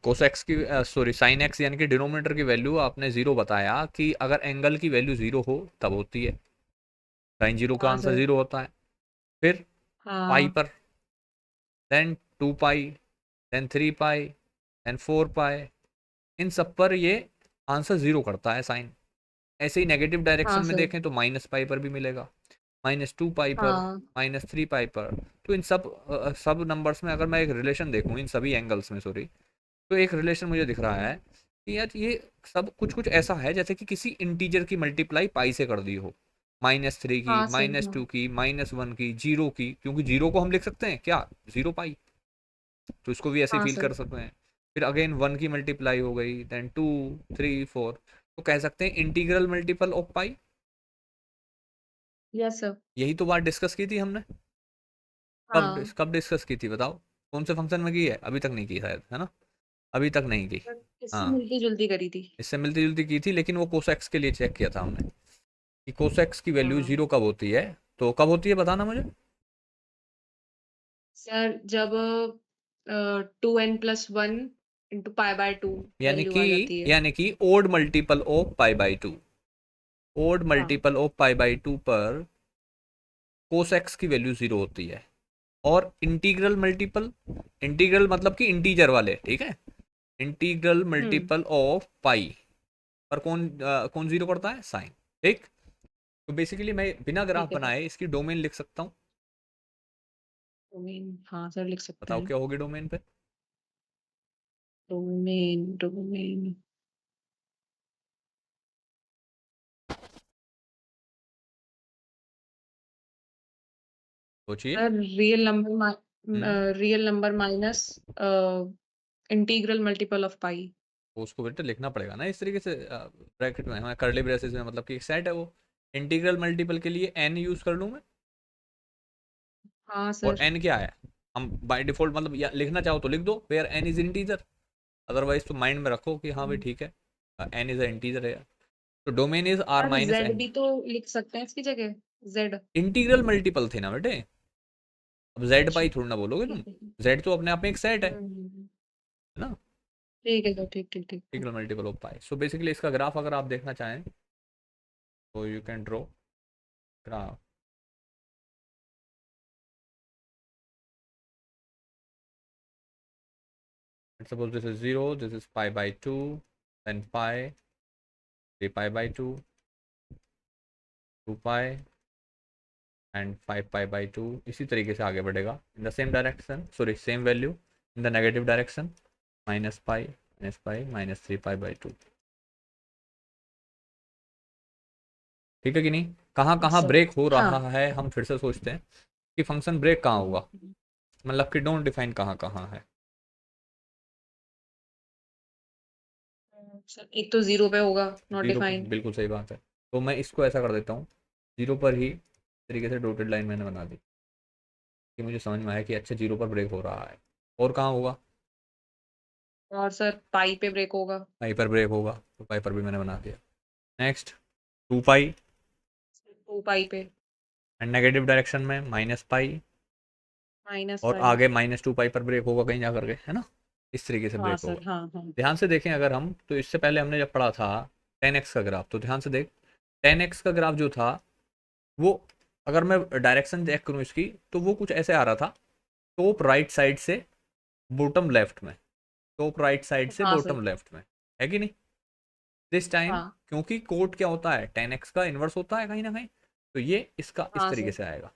कोसेक्स की sorry sine x यानी कि डिनोमिनेटर की वैल्यू आपने जीरो बताया कि अगर एंगल की वैल्यू जीरो हो तब होती है। साइन जीरो का हाँ आंसर सर। जीरो होता है। फिर पाई हाँ पर, देन 2 पाई, देन 3 पाई, देन 4 पाई, इन सब पर ये आंसर जीरो करता है साइन। ऐसे ही नेगेटिव डायरेक्शन हाँ में सर। देखें तो माइनस पाई पर भी मिलेगा, -2 पाई पर, हाँ -3 पाई पर। तो इन सब सब नंबर्स में अगर मैं एक रिलेशन देखूँ इन सभी एंगल्स में, सॉरी, तो एक रिलेशन मुझे दिख रहा है कि यार ये सब कुछ कुछ ऐसा है जैसे कि किसी इंटीजर की मल्टीप्लाई पाई से कर दी हो। -3 की, हाँ सर। -2 हाँ की, -1 की, जीरो की, क्योंकि जीरो को हम लिख सकते हैं क्या, 0 पाई, तो इसको भी ऐसे ही हाँ फील सर। कर सकते हैं। फिर अगेन 1 की मल्टीप्लाई हो गई, देन 2, 3, 4, तो कह सकते हैं integral multiple of pi. Yes sir. यही तो बात डिस्कस की थी हमने। हाँ कब डिस्कस की थी बताओ, कौन से फंक्शन में की है, अभी तक नहीं की शायद, है ना, अभी तक नहीं की। सर, इससे हाँ, मिलती जुलती करी थी। इससे मिलती जुलती की थी, लेकिन वो कोसेक्स के लिए चेक किया था हमने कि कोसेक्स की वैल्यू हाँ जीरो कब होती है। तो कब होती है बताना मुझे। सर, जब 2n+1 इंटू π/2 यानी वैल्यू कि आ जाती है। यानी कि ओड मल्टीपल ऑफ π/2, ओड हाँ मल्टीपल ऑफ π/2 पर कोसेक्स की वैल्यू जीरो होती है। और इंटीग्रल मल्टीपल, इंटीग्रल मतलब कि इंटीजर वाले, ठीक है, इंटीग्रल हम्म। मल्टीपल ऑफ पाई पर कौन जीरो करता है, साइन। ठीक। तो बेसिकली मैं बिना ग्राफ ठीक है सर। बनाए इसकी डोमेन लिख सकता हूँ। डोमेन, हाँ सर, लिख सकते बताओ हैं। क्या होगी डोमेन पे। Domain domain. सोचिए। Sir, hmm real number minus integral multiple of pi. तो उसको बेटा लिखना पड़ेगा ना इस तरीके से, ब्रैकेट में, हमारे करली ब्रेसेस में, मतलब कि एक सेट है वो। इंटीग्रल मल्टीपल के लिए एन यूज कर लूँ मैं। हाँ और सर। एन क्या है, हम बाय डिफॉल्ट मतलब या लिखना चाहो तो लिख दो where n is integer, otherwise तो माइंड में रखो कि हाँ भाई ठीक है, एन इज अ इंटीजर है। तो domain is R sir, minus Z N. भी तो लिख सकते हैं इसकी जगह। जेड। इंटीग्रल मल्टीपल थे ना बेटे, अब जेड अच्छा। पाई थोड़ी ना बोलोगे तुम। ठीक है। जेड तो अपने आप में एक सेट है हम्म। ना। ठीक है सर, ठीक ठीक ठीक ठीक। Integral multiple of pi, so basically इसका ग्राफ अगर आप देखना चाहें तो you can draw graph. Suppose this is 0, this is π/2, then pi, 3 pi/2, 2 pi and 5 pi/2, इसी तरीके से आगे बढ़ेगा in the same direction, sorry same value in the negative direction, -pi, -3 pi/2। ठीक है कि नहीं, कहाँ हाँ कहाँ सर। ब्रेक हो हाँ। रहा है हम फिर से सोचते हैं कि फंक्शन ब्रेक कहाँ होगा, हम्म। मतलब कि डोंट डिफाइन कहाँ कहाँ है। सर, एक तो जीरो पे होगा, नॉट जीरो पर डिफाइंड। बिल्कुल सही बात है, तो मैं इसको ऐसा कर देता हूँ, जीरो पर ही तरीके से डॉटेड लाइन मैंने बना दी कि मुझे समझ में आया कि अच्छा जीरो पर ब्रेक हो रहा है। और कहाँ होगा, और सर, पाई पे ब्रेक होगा। पाई पर ब्रेक होगा, तो पाई पर भी मैंने बना दिया। नेक्स्ट 2 पाई, 2 पाई पे। एंड नेगेटिव डायरेक्शन में -पाई, और -पाई। आगे -2 पाई पर ब्रेक होगा कहीं जा करके, है ना, इस तरीके से हाँ ब्रेक सर। होगा। हाँ हाँ। ध्यान से देखें अगर हम, तो इससे पहले हमने जब पढ़ा था 10x का ग्राफ, तो ध्यान से देख, 10x का ग्राफ जो था वो, अगर मैं डायरेक्शन चेक करूँ इसकी, तो वो कुछ ऐसे आ रहा था, टॉप राइट साइड से बॉटम लेफ्ट में, टॉप राइट साइड से हाँ सर। बॉटम लेफ्ट में, है कि नहीं। दिस टाइम, हाँ। क्योंकि कोट क्या होता है, 10x का इन्वर्स होता है कहीं ना कहीं, तो ये इसका इस हाँ तरीके सर। से आएगा,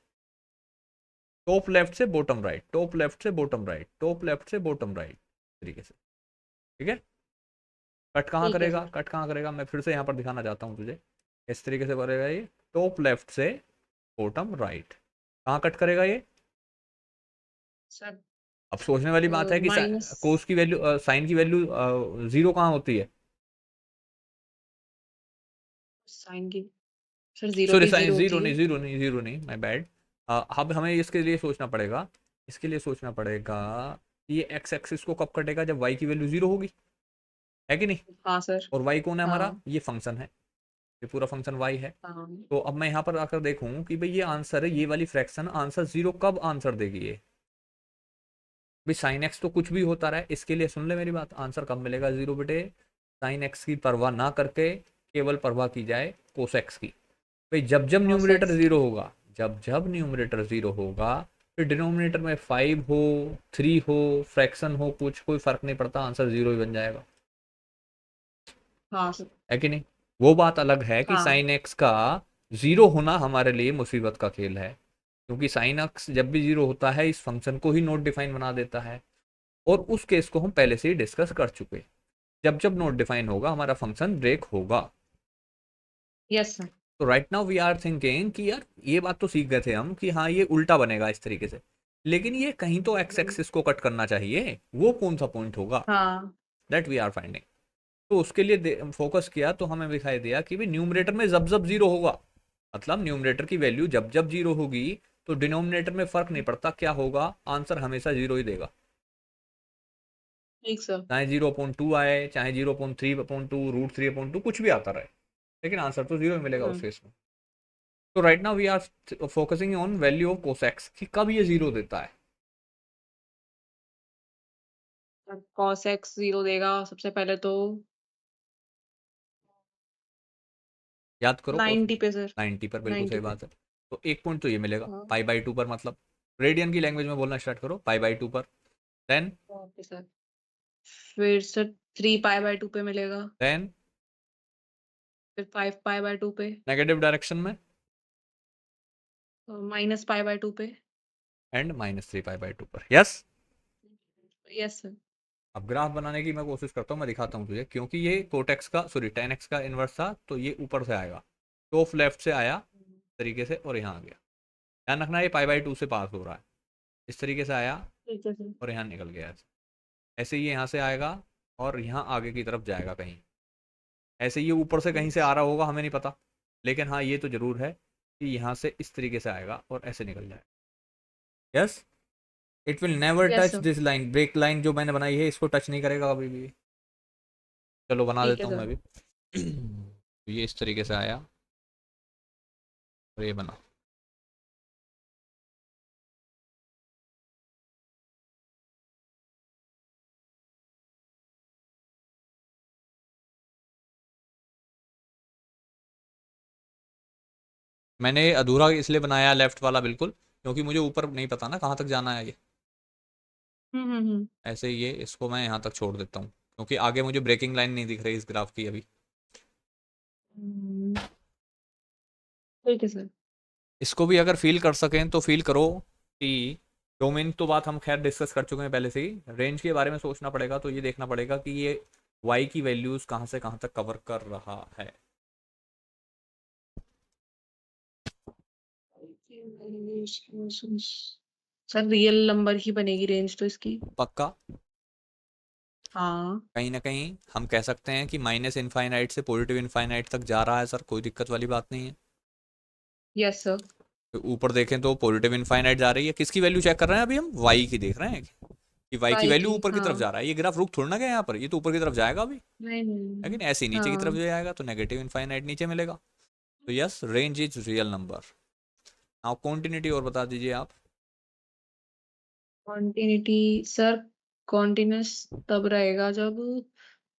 टॉप लेफ्ट से बॉटम राइट, टॉप लेफ्ट से बॉटम राइट, टॉप लेफ्ट से बॉटम राइट तरीके से। ठीक है। कट कहाँ ठीक है करेगा, सर। कट कहाँ करेगा, मैं फिर से यहाँ पर दिखाना चाहता हूँ तुझे, इस तरीके से करेगा ये, टॉप लेफ्ट से बॉटम राइट, कहाँ कट करेगा ये। सर, अब सोचने वाली बात है कि माइनस कोस की वैल्यू, साइन की वैल्यू जीरो कहाँ होती है, साइन की। सर, जीरो सॉरी पे साइन जीरो जीरो होती नहीं, है। जीरो नहीं, जीरो नहीं, माय बैड। अब हमें इसके लिए सोचना पड़ेगा, इसके लिए सोचना पड़ेगा कि ये एक्स एक्सिस को कब कटेगा, जब वाई की वैल्यू जीरो होगी, है कि नहीं। हाँ सर। और वाई कौन है हमारा, हाँ ये फंक्शन है, ये पूरा फंक्शन वाई है। हाँ। तो अब मैं यहाँ पर आकर देखूँ कि भाई ये आंसर है, ये वाली फ्रैक्शन आंसर जीरो कब आंसर देगी ये, भाई साइन एक्स तो कुछ भी होता रहा है, इसके लिए सुन ले मेरी बात, आंसर कब मिलेगा 0 बेटे, साइन एक्स की परवाह ना करके केवल परवाह की जाए कोस एक्स की। भाई जब जब cos न्यूमरेटर x जीरो की। होगा, जब जब न्यूमरेटर जीरो होगा, फिर डिनोमिनेटर में 5 हो, 3 हो, फ्रैक्शन हो, कुछ कोई फर्क नहीं पड़ता, आंसर जीरो ही बन जाएगा। हाँ सर। है कि नहीं? वो बात अलग है कि हाँ। साइन एक्स का जीरो होना हमारे लिए मुसीबत का खेल है, क्योंकि साइन एक्स जब भी जीरो होता है इस फंक्शन को ही नॉट डिफाइन बना देता है, और उस केस को हम पहले से ही डिस्कस कर चुके। जब जब नॉट डिफाइन होगा हमारा फंक्शन ब्रेक होगा। Yes sir. तो right now we are thinking कि यार ये बात तो सीख गए थे हम कि हाँ ये उल्टा बनेगा इस तरीके से, लेकिन ये कहीं तो एक्स एक्सिस को कट करना चाहिए, वो कौन सा पॉइंट होगा, हाँ। That we are finding. तो उसके लिए फोकस किया तो हमें दिखाई दिया कि भाई न्यूमरेटर में जब जब जीरो होगा, मतलब न्यूमरेटर की वैल्यू जब जब जीरो होगी, तो डिनोमिनेटर में फर्क नहीं पड़ता क्या होगा, आंसर हमेशा जीरो ही देगा। ठीक सर। चाहे 0.2 आए, चाहे 0.3/2, √3/2, कुछ भी आता रहे, लेकिन आंसर तो जीरो ही मिलेगा उस हम्म। केस में। तो right now we are focusing on value of cosec x कि कब ये जीरो देता है। cos x 0 देगा सबसे पहले तो याद करो कॉस 90 पे सर। 90 पर, बिल्कुल 90 सही पे। बात है। तो एक पॉइंट तो ये मिलेगा हाँ। पाई/2 पर, मतलब रेडियन की लैंग्वेज में बोलना स्टार्ट करो, पाई/2 पर। Then okay sir. फिर सर 3 पाई/2 पे मिलेगा। देन फिर 5 पाई/2 पे। नेगेटिव डायरेक्शन में, -पाई/2 पे। एंड -3 पाई/2 पर। यस। Yes sir. अब ग्राफ बनाने की मैं कोशिश करता हूँ, मैं दिखाता हूँ तुझे, क्योंकि ये कोटेक्स का सॉरी टेन एक्स का इन्वर्स था, तो ये ऊपर से आएगा, टॉप लेफ्ट से आया इस तरीके से और यहाँ आ गया। ध्यान रखना ये पाई/2 से पास हो रहा है, इस तरीके से आया ठीक है सर। और यहाँ निकल गया ऐसे। ऐसे ही यहाँ से आएगा और यहाँ आगे की तरफ जाएगा कहीं, ऐसे ये ऊपर से कहीं ठीक से है आ सर। रहा होगा हमें नहीं पता, लेकिन हाँ ये तो जरूर है कि यहाँ से इस तरीके से आएगा और ऐसे निकल जाएगा। Yes, it will never yes touch sir. This line, break line जो मैंने बनाई है इसको टच नहीं करेगा कभी भी। चलो बना ठीक देता है हूँ मैं सर। भी। तो ये इस तरीके से आया और ये बना। मैंने अधूरा इसलिए बनाया लेफ्ट वाला बिल्कुल, क्योंकि मुझे ऊपर नहीं पता ना कहाँ तक जाना है ये। हम्म। ऐसे ही ये इसको मैं यहाँ तक छोड़ देता हूँ, क्योंकि आगे मुझे ब्रेकिंग लाइन नहीं दिख रही इस ग्राफ की अभी। हम्म। ठीक है सर। इसको भी अगर फील कर सकें तो फील करो कि डोमेन तो बात हम खैर डिस्कस कर चुके हैं पहले से ही, रेंज के बारे में सोचना पड़ेगा, तो ये देखना पड़ेगा कि ये वाई की वैल्यूज कहाँ से कहाँ तक कवर कर रहा है। सर रियल नंबर ही बनेगी रेंज तो इसकी। पक्का? हाँ। कहीं ना कहीं हम कह सकते हैं कि माइनस इनफाइनाइट से पॉजिटिव इनफाइनाइट तक जा रहा है सर, कोई दिक्कत वाली बात नहीं है। Yes sir. तो ऊपर देखें तो पॉजिटिव इनफाइनाइट जा रही है, किसकी वैल्यू चेक कर रहे हैं अभी हम, वाई की देख रहे हैं कि वाई की वाई वैल्यू की। ऊपर की तरफ हाँ। जा रहा है, ये ग्राफ रुक थोड़ा ना गया यहाँ पर, ये तो ऊपर की तरफ जाएगा अभी, नहीं नहीं। लेकिन ऐसे ही नीचे की तरफ हाँ। जाएगा तो नेगेटिव इनफाइनाइट नीचे मिलेगा। तो yes, range is real number. Now continuity और बता दीजिए आप। कॉन्टिन्यूटी सर, कॉन्टिन्यूस तब रहेगा जब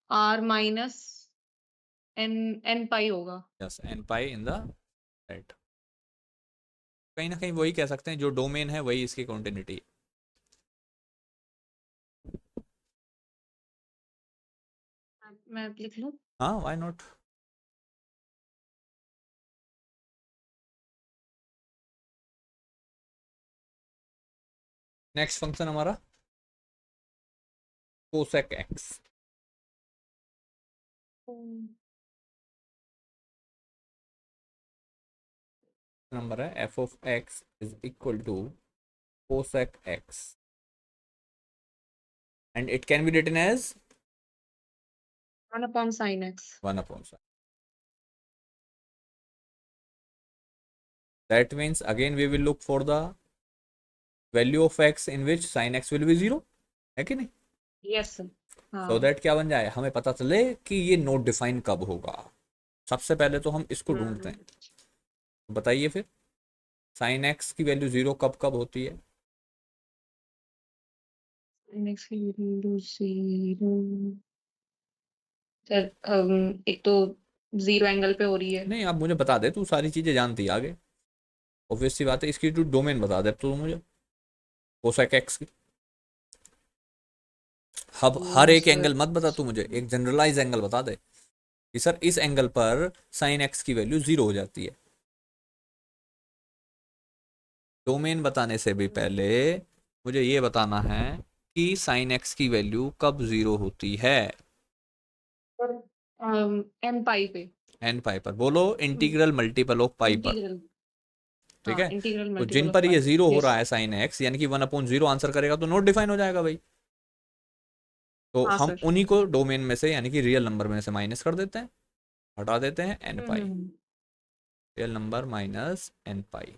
r माइनस n पाई होगा। Yes, n pi in the right. कहीं ना कहीं वही कह सकते हैं, जो डोमेन है वही इसकी कॉन्टिन्यूटी। मैं लिख लूं? हाँ, व्हाई नॉट। नेक्स्ट फंक्शन हमारा कोसेक एक्स। नंबर है f of x is equal to cosec x, and it can be written as 1/sin x। 1/sin। That means again we will look for the value of x in which sin x will be 0, है कि नहीं? Yes sir. So हाँ। that क्या बन जाए, हमें पता चले कि ये नोट डिफाइन कब होगा। सबसे पहले तो हम इसको ढूंढते हम्म। हैं। बताइए फिर, sin x की वैल्यू 0 कब कब होती है? नेक्स्ट की वैल्यू 0 सर एक तो 0 एंगल पे हो रही है। नहीं, आप मुझे बता दे, तू सारी चीज़ें जानती है आगे। ऑब्वियस सी बात है, इसकी तू डोमेन बता दे तो मुझे, कोसेक एक्स की। अब हर एक सर एंगल मत बता तू मुझे, एक जनरलाइज एंगल बता दे कि सर इस एंगल पर साइन एक्स की वैल्यू 0 हो जाती है। डोमेन बताने से भी पहले मुझे ये बताना है कि साइन एक्स की वैल्यू कब 0 होती है। एम पाई पे एन पाई पर बोलो, इंटीग्रल मल्टीपल ऑफ पाई पर। इंटीग्रल। ठीक हाँ, है, इंटीग्रल तो जिन मल्टीपल ऑफ पर ये पाई। 0 हो रहा यस। है साइन एक्स, यानी कि 1/0 आंसर करेगा तो नोट डिफाइन हो जाएगा भाई। तो हाँ हम सर। उन्हीं को डोमेन में से, यानी कि रियल नंबर में से माइनस कर देते हैं, हटा देते हैं n pi. Hmm. Real number minus n pi.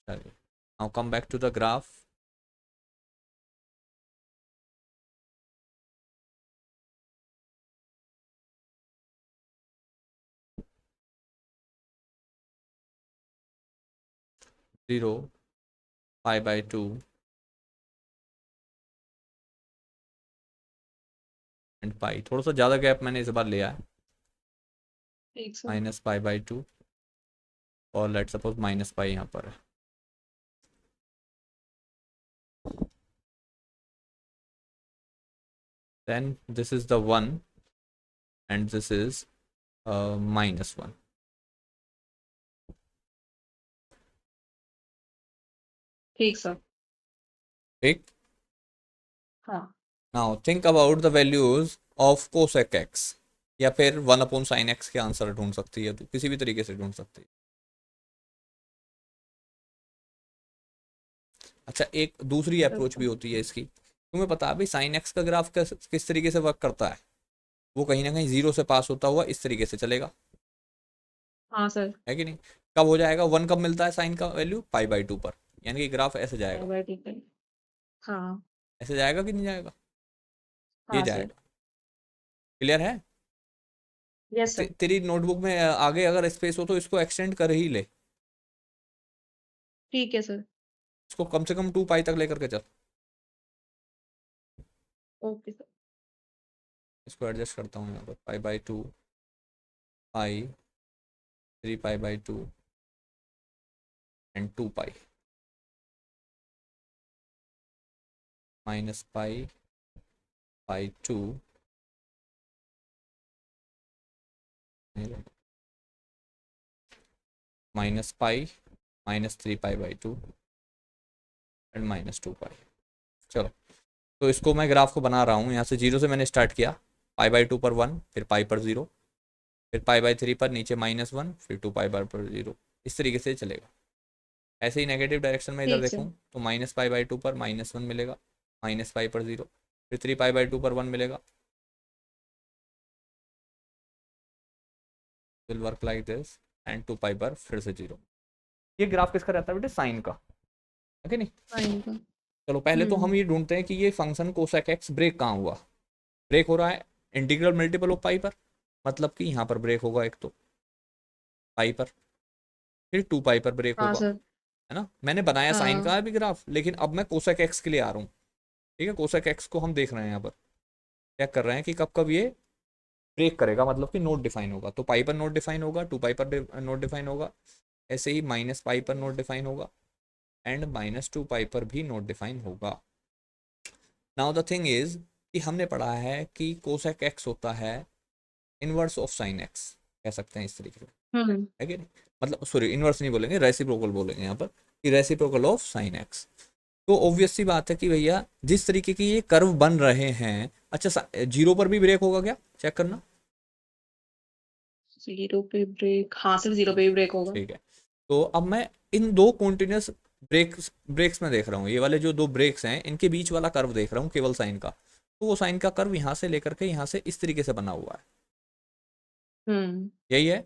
चलिए, now come back to the graph. Zero, pi and pi. थोड़ा सा ज़्यादा गैप मैंने इस बार लिया है, ठीक सर। माइनस पाई/2, और लेट सपोज माइनस पाई यहाँ पर है। Then this is the 1 and this is -1। ठीक सर। ठीक। हाँ। Now think about the values of cosec x, या फिर 1/sin x के आंसर ढूंढ सकती है, तो किसी भी तरीके से ढूंढ सकती है। अच्छा, एक दूसरी अप्रोच भी होती है इसकी। तुम्हें पता है भाई साइन एक्स का ग्राफ किस तरीके से वर्क करता है? वो कहीं ना कहीं 0 से पास होता हुआ इस तरीके से चलेगा, हाँ सर। है कि नहीं? कब हो जाएगा 1, कब मिलता है साइन का वैल्यू? पाई/2 पर। यानी कि ग्राफ ऐसे जाएगा, बाय ठीक है। हाँ। ऐसे जाएगा कि नहीं जाएगा? ये हाँ सर। जाएगा। क्लियर है? Yes sir. तेरी नोटबुक में आगे अगर स्पेस हो तो इसको एक्सटेंड कर ही ले, ठीक है सर। इसको कम से कम 2 पाई तक लेकर के चल। Okay sir. इसको एडजस्ट करता हूँ यहाँ पर, pi, pi, 3 pi and 2 pi, minus pi, minus pi, -3 pi and -2 pi. चलो, तो इसको मैं ग्राफ को बना रहा हूँ, यहाँ से 0 से मैंने स्टार्ट किया, पाई/2 पर 1, फिर पाई पर 0, फिर पाई/3 पर नीचे -1, फिर 2 पाई पर 0। इस तरीके से चलेगा। ऐसे ही नेगेटिव डायरेक्शन में इधर ठीक सर। देखूँ तो -पाई/2 पर -1 मिलेगा, -पाई पर 0, फिर 3 पाई/2 पर 1 मिलेगा। Will work like this, and 2 पाई पर फिर से 0। ये ग्राफ किसका रहता है बेटे? साइन का, है कि नहीं? फाइन का। चलो, पहले तो हम ये ढूंढते हैं कि ये फंक्शन कोसेक एक्स ब्रेक कहाँ हुआ। ब्रेक हो रहा है इंटीग्रल मल्टीपल ऑफ पाई पर, मतलब कि यहाँ पर ब्रेक होगा एक तो पाई पर, फिर 2 पाई पर ब्रेक हाँ होगा, सर। है ना? मैंने बनाया साइन हाँ। का भी ग्राफ, लेकिन अब मैं कोसेक एक्स के लिए आ रहा हूँ। ठीक है, कोसेक एक्स को हम देख रहे हैं यहाँ पर, चेक कर रहे हैं कि कब कब ये ब्रेक करेगा, मतलब कि नोट डिफाइन होगा। तो पाई पर नोट डिफाइन होगा, 2 पाई पर नोट डिफाइन होगा, ऐसे ही माइनस पाई पर नोट डिफाइन होगा, एंड -2 पाई पर भी नोट डिफाइन होगा। नाउ द थिंग इज कि हमने पढ़ा है कि कोसेक एक्स होता है इनवर्स ऑफ साइन एक्स, कह सकते हैं इस तरीके से, हम्म। है कि नहीं? मतलब सॉरी, इनवर्स नहीं बोलेंगे, रेसिप्रोकल बोलेंगे यहाँ पर, कि रेसिप्रोकल ऑफ साइन एक्स। तो ऑब्वियस सी बात है कि भैया जिस तरीके की ये कर्व बन रहे हैं, अच्छा 0 पर भी ब्रेक होगा क्या? चेक करना। 0 पे ब्रेक, हाँ सर 0 पे भी ब्रेक होगा। ठीक है, तो अब मैं इन दो कॉन्टिन्यूस ब्रेक्स में देख रहा हूँ, ये वाले जो दो ब्रेक्स हैं इनके बीच वाला कर्व देख रहा हूँ केवल साइन का। तो वो साइन का कर्व यहाँ से लेकर के यहाँ से इस तरीके से बना हुआ है, हम्म। यही है।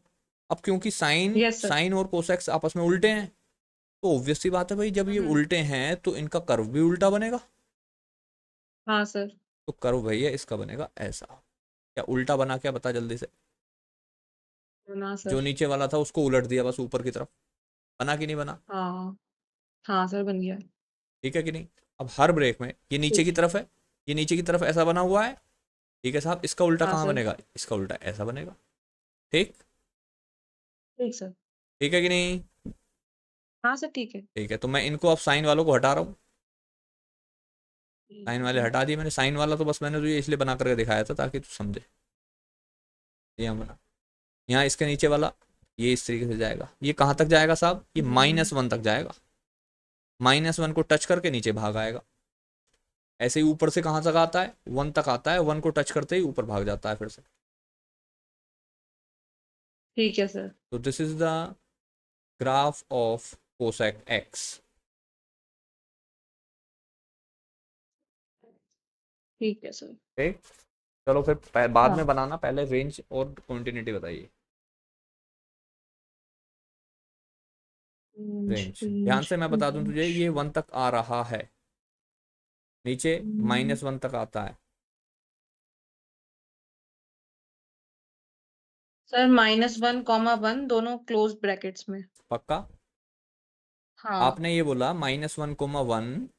अब क्योंकि साइन यस सर। साइन और कोसेक्स आपस में उल्टे हैं, तो ऑब्वियस सी बात है भाई, जब ये हम्म। उल्टे हैं तो इनका कर्व भी उल्टा बनेगा। हाँ सर। तो कर्व भैया इसका बनेगा ऐसा। क्या उल्टा बना, क्या बता जल्दी से? ना जो सर। नीचे वाला था उसको उलट दिया बस ऊपर की तरफ, बना कि नहीं बना? हाँ। हाँ सर बन गया। ठीक है कि नहीं? अब हर ब्रेक में ये नीचे की ठीक है। तरफ है, ये नीचे की तरफ ऐसा बना हुआ है, ठीक है साहब। इसका उल्टा हाँ कहाँ सर। बनेगा, इसका उल्टा ऐसा बनेगा। ठीक, ठीक सर। ठीक है कि नहीं? हाँ सर, ठीक है। ठीक है, तो मैं इनको अब साइन वालों को हटा रहा हूँ। साइन वाले हम्म, हटा दिए मैंने। साइन वाला तो बस मैंने तुझे इसलिए बना करके दिखाया था ताकि तू समझे। ये बना, यहाँ इसके नीचे वाला ये इस तरीके से जाएगा। ये कहाँ तक जाएगा साहब, ये -1 तक जाएगा। -1 को टच करके नीचे भाग आएगा। ऐसे ही ऊपर से कहाँ तक आता है, 1 तक आता है। 1 को टच करते ही ऊपर भाग जाता है फिर से। ठीक है सर। तो this is the graph of cosec x. ठीक है सर। ठीक, चलो फिर बाद में हाँ। बनाना, पहले रेंज और कॉन्टिन्यूटी बताइए। रेंज रेंज ध्यान रेंज से मैं बता दूं तुझे, रेंज। ये 1 तक आ रहा है, नीचे हम्म, -1 तक आता है। सर -1, दोनों क्लोज ब्रैकेट्स में। पक्का? हाँ। आपने ये बोला -1, 1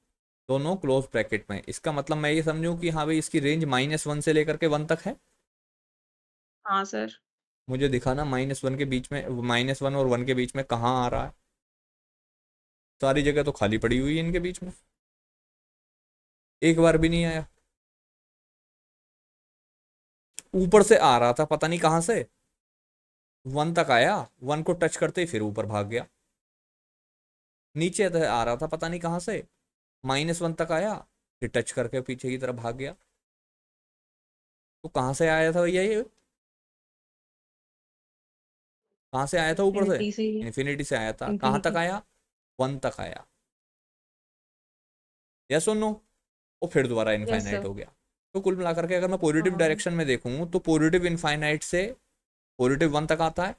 दोनों क्लोज ब्रैकेट में, इसका मतलब मैं ये समझूं कि हाँ भाई इसकी रेंज -1 से लेकर के 1 तक है। हाँ सर। मुझे दिखाना -1 के बीच में, -1 और 1 के बीच में कहाँ आ रहा है। सारी जगह तो खाली पड़ी हुई है इनके बीच में, एक बार भी नहीं आया। ऊपर से आ रहा था पता नहीं कहाँ से, 1 तक आया, 1 को टच करते ही फिर ऊपर भाग गया। नीचे आ रहा था पता नहीं कहाँ से, -1 तक आया, फिर टच करके पीछे की तरफ भाग गया। तो कहाँ से आया था भैया ये, कहाँ से आया था ऊपर से? इन्फिनिटी से ही। इन्फिनिटी से आया था। कहाँ तक इन्फिनिटी। आया, 1 तक आया। यस और नो? और फिर दोबारा यस इनफाइनाइट सर। हो गया। तो कुल मिलाकर के अगर मैं पॉजिटिव हाँ। डायरेक्शन में देखूं तो पॉजिटिव इनफाइनाइट से +1 तक आता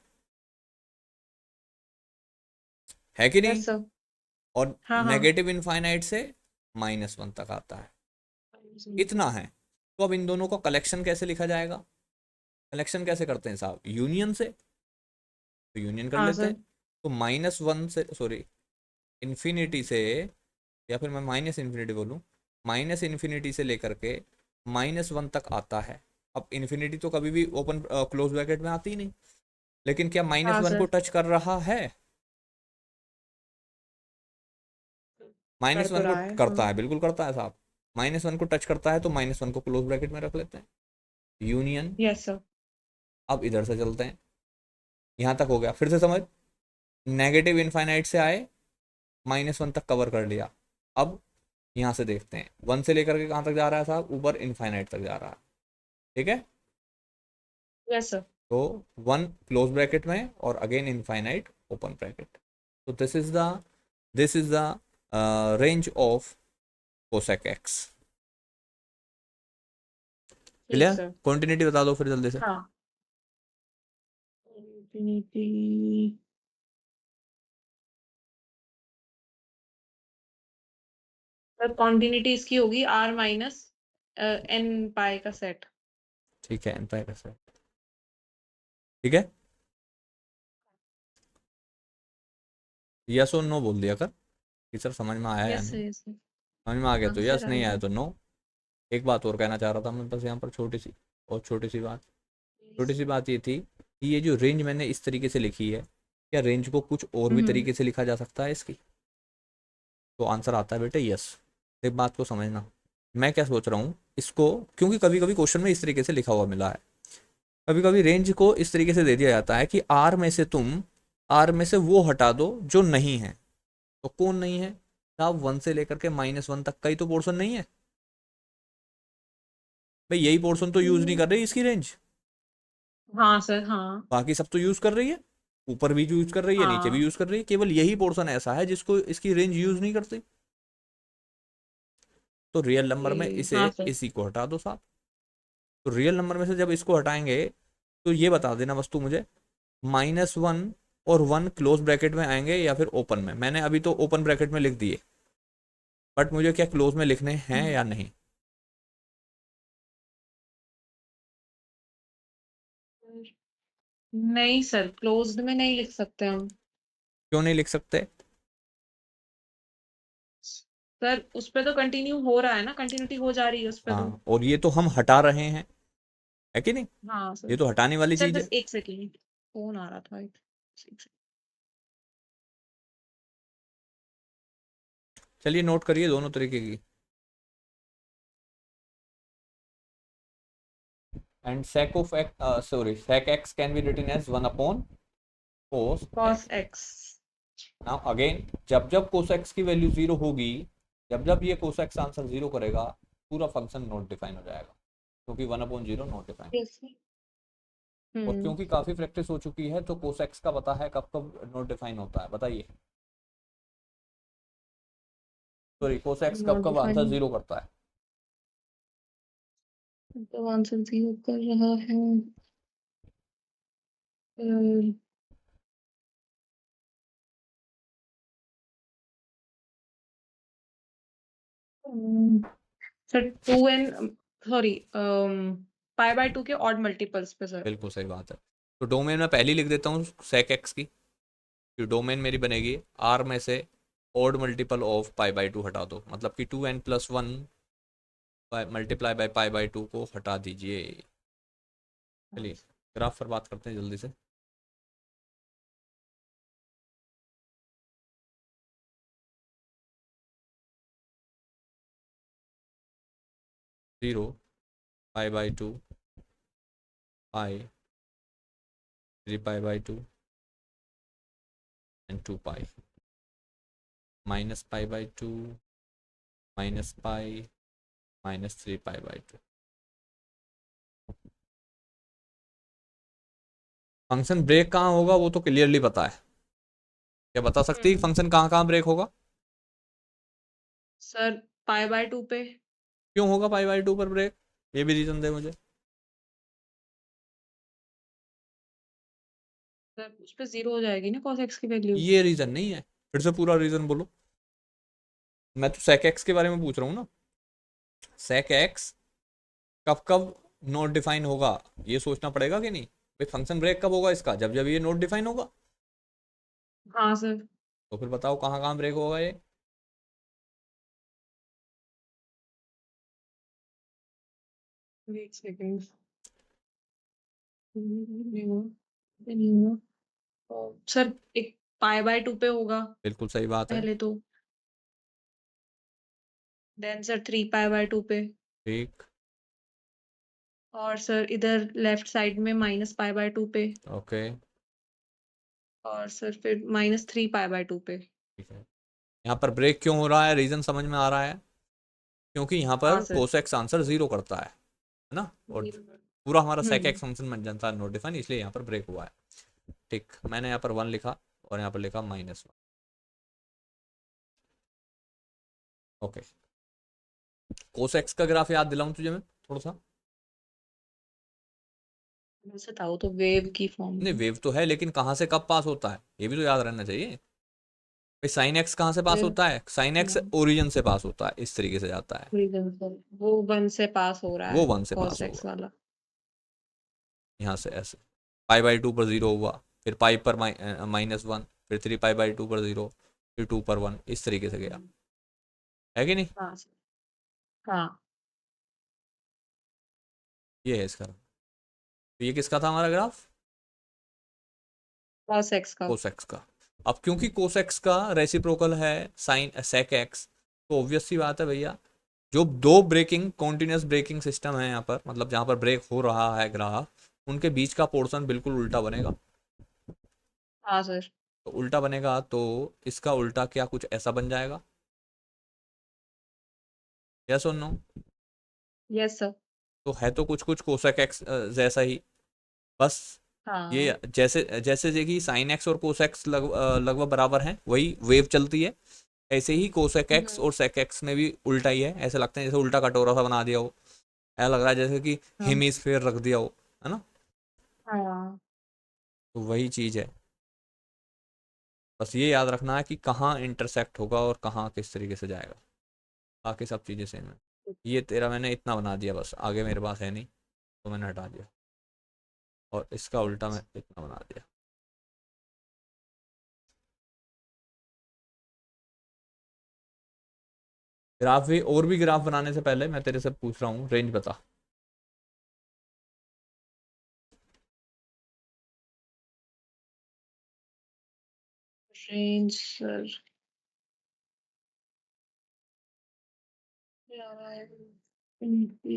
है कि नहीं? Yes sir. और हाँ हाँ। नेगेटिव इनफाइनाइट से -1 तक आता है। इतना है। तो अब इन दोनों का कलेक्शन कैसे लिखा जाएगा? कलेक्शन कैसे करते हैं साहब, यूनियन से। तो यूनियन कर हाँ लेते हैं। सर। तो -1 से, सॉरी, इन्फिनिटी से, या फिर मैं माइनस इन्फिनिटी बोलूँ, -इन्फिनिटी से लेकर के -1 तक आता है। अब इन्फिनिटी तो कभी भी ओपन क्लोज ब्रैकेट में आती ही नहीं, लेकिन क्या हाँ -1 को सर। टच कर रहा है? कर तो -1 को रहा है, करता हाँ। है, बिल्कुल करता है साहब। -1 को टच करता है तो -1 को क्लोज ब्रैकेट में रख लेते हैं। यूनियन। Yes sir. अब इधर से चलते हैं, यहाँ तक हो गया फिर से समझ। नेगेटिव इनफाइनाइट से आए, -1 तक कवर कर लिया। अब यहाँ से देखते हैं 1 से लेकर के कहाँ तक जा रहा है साहब, ऊपर इनफाइनाइट तक जा रहा है। ठीक है, यस सर। तो 1 क्लोज ब्रैकेट में और अगेन इनफाइनाइट ओपन ब्रैकेट। तो this is the range of cosec x. ठीक क्लियर? सर। कॉन्टिन्यूटी बता दो फिर जल्दी से। हाँ। इन्फिनिटी। सर कॉन्टिन्यूटी इसकी होगी R-n पाई का सेट। ठीक है, एम्पायर से, ठीक है। यस और नो बोल दिया कर कि सर समझ में आया या यस सर, नहीं। Yes sir. समझ में आ गया तो यस, आंसर आ नहीं आया गया। तो नो। एक बात और कहना चाह रहा था मैं बस यहाँ पर, छोटी सी और छोटी सी बात। छोटी सी बात ये थी कि ये जो रेंज मैंने इस तरीके से लिखी है, क्या रेंज को कुछ और भी हम्म। तरीके से लिखा जा सकता है इसकी? तो आंसर आता है बेटे यस। एक बात को समझना, मैं क्या सोच रहा हूँ इसको, क्योंकि कभी कभी क्वेश्चन में इस तरीके से लिखा हुआ मिला है। कभी कभी रेंज को इस तरीके से दे दिया जाता है कि आर में से वो हटा दो जो नहीं है। तो कौन नहीं है साहब, 1 से लेकर के -1 तक का ही तो पोर्शन नहीं है भाई। यही पोर्शन तो यूज नहीं कर रही इसकी रेंज, हाँ सर, हाँ। बाकी सब तो यूज कर रही है। ऊपर भी यूज कर रही है, नीचे भी हाँ। यूज कर रही है, केवल यही पोर्शन ऐसा है जिसको इसकी रेंज यूज नहीं करती। तो रियल नंबर में इसे, हाँ सर। इसी को हटा दो साहब। तो रियल नंबर में से जब इसको हटाएंगे तो ये बता देना बस तू मुझे, -1 और 1 क्लोज ब्रैकेट में आएंगे या फिर ओपन में। मैंने अभी तो ओपन ब्रैकेट में लिख दिए, बट मुझे क्या क्लोज में लिखने हैं हम्म। या नहीं? नहीं सर, क्लोज्ड में नहीं लिख सकते हम। क्यों नहीं लिख सकते? सर उस पे तो कंटिन्यू हो रहा है ना, कंटिन्यूटी हो जा रही है उस पे तो। हाँ, और ये तो हम हटा रहे हैं, है कि नहीं? हाँ सर। ये तो हटाने वाली सर चीज बस है। एक सेकेंड, फोन आ रहा था एक सेकंड। चलिए नोट करिए दोनों तरीके की। And sec of x, sec x can be written as 1 upon cos cos x। X. Now again, जब जब cos x की वैल्यू जीरो होगी, जब जब ये cos x आंसर जीरो करेगा, पूरा फंक्शन नॉट डिफाइन हो जाएगा, क्योंकि 1 upon zero not define. Yes sir. और हम्म। क्योंकि काफी प्रैक्टिस हो चुकी है, तो cos x का पता है कब कब नॉट डिफाइन होता है, बताइए। सॉरी, cos x कब नॉट कब आंसर डिफाइंड। जीरो करता है? तो आंसर जीरो कर रहा है। Um, um, sir 2n, sorry, pi by 2 के ऑड मल्टीपल्स पे सर। बिल्कुल सही बात है। तो डोमेन में पहले लिख देता हूँ sec x की, कि डोमेन मेरी बनेगी r में से odd multiple of pi by two हटा दो, मतलब कि 2n+1 multiply by pi by two को हटा दीजिए। चलिए ग्राफ पर बात करते हैं जल्दी से। Zero, pi by two, pi, 3 pi by 2 and 2 pi, -पाई बाई 2, -पाई, -3 पाई बाई 2। फंक्शन ब्रेक कहाँ होगा वो तो क्लियरली पता है। क्या बता सकती है हम्म। फंक्शन कहाँ कहाँ ब्रेक होगा? सर पाई बाय 2 पे। क्यों होगा पाई बाई टू पर ब्रेक? ये भी रीजन दे मुझे। सर उस पे जीरो हो जाएगी ना कॉस एक्स की वैल्यू। ये रीजन नहीं है, फिर से पूरा रीजन बोलो। मैं तो sec x के बारे में पूछ रहा हूँ ना। sec x कब कब नोट डिफाइन होगा, ये सोचना पड़ेगा कि नहीं? भाई फंक्शन ब्रेक कब होगा इसका, जब जब ये नोट डिफाइन होगा। हाँ सर। तो फिर बताओ कहाँ कहाँ ब्रेक होगा ये? एक सेकेंड। सर एक पाई बाय 2 पे होगा बिल्कुल सही बात है। पहले तो, देन सर 3 पाई बाय 2 पे, ठीक। और सर इधर लेफ्ट साइड में -पाई बाय 2 पे, ओके। और सर फिर -3 पाई बाय 2 पे। ठीक है। यहाँ पर ब्रेक क्यों हो रहा है, रीजन समझ में आ रहा है? क्योंकि यहाँ हाँ पर sir. cos x answer zero करता है ना? और पूरा हमारा sec x फंक्शन बन जाता है नोट डिफाइन, इसलिए यहाँ पर ब्रेक हुआ है। ठीक, मैंने यहाँ पर 1 लिखा और यहाँ पर लिखा -1। ओके। cos x का ग्राफ याद दिलाऊं तुझे मैं थोड़ा सा? वैसे था वो तो वेव की फॉर्म नहीं, में। वेव तो है, लेकिन कहाँ से कब पास होता है ये भी तो याद रहना चाहिए। भाई साइन एक्स कहाँ से पास वेव। होता है? साइन एक्स ओरिजिन से पास होता है, इस तरीके से जाता है। रीजन सर वो 1 से पास हो रहा वो है, 1 से कॉस पास एक्स होगा, वाला। यहाँ से ऐसे। पाई बाई टू पर जीरो हुआ, फिर पाई पर -1, फिर 3 पाई बाई 2 पर जीरो, फिर 2 पर 1, इस तरीके से गया, है कि नहीं? हाँ सर। हाँ। ये है इसका। तो ये किसका था हमारा ग्राफ? कॉस एक्स का। कोसेक्स का। अब क्योंकि कोसेक्स का रेसिप्रोकल है साइन सेक एक्स, तो ऑब्वियस सी बात है भैया, जो दो ब्रेकिंग कॉन्टिन्यूस ब्रेकिंग सिस्टम है यहाँ पर, मतलब जहाँ पर ब्रेक हो रहा है ग्राफ, उनके बीच का पोर्शन बिल्कुल उल्टा बनेगा। हाँ सर। तो उल्टा बनेगा तो इसका उल्टा क्या कुछ ऐसा बन जाएगा? यस और नो? Yes sir. तो है तो कुछ कुछ कोसेक एक्स जैसा ही, बस हाँ। ये जैसे जैसे कि साइन एक्स और कोसेक्स लगभग बराबर हैं, वही वेव चलती है। ऐसे ही कोसेक एक्स हम्म। और सेक एक्स में भी उल्टा ही है, ऐसे लगता है जैसे उल्टा कटोरा सा बना दिया हो, ऐसा लग रहा है जैसे कि हाँ। हेमिस्फेयर रख दिया हो, है ना? हाँ। तो वही चीज़ है। बस ये याद रखना है कि कहाँ इंटरसेक्ट होगा और कहाँ किस तरीके से जाएगा, बाकी सब चीज़ें सेम है। ये तेरा मैंने इतना बना दिया, बस आगे मेरे पास है नहीं, तो मैंने हटा दिया, और इसका उल्टा मैं इतना बना दिया। ग्राफ भी, और भी ग्राफ बनाने से पहले मैं तेरे से पूछ रहा हूँ, रेंज बता। रेंज सर ये आ रहा है,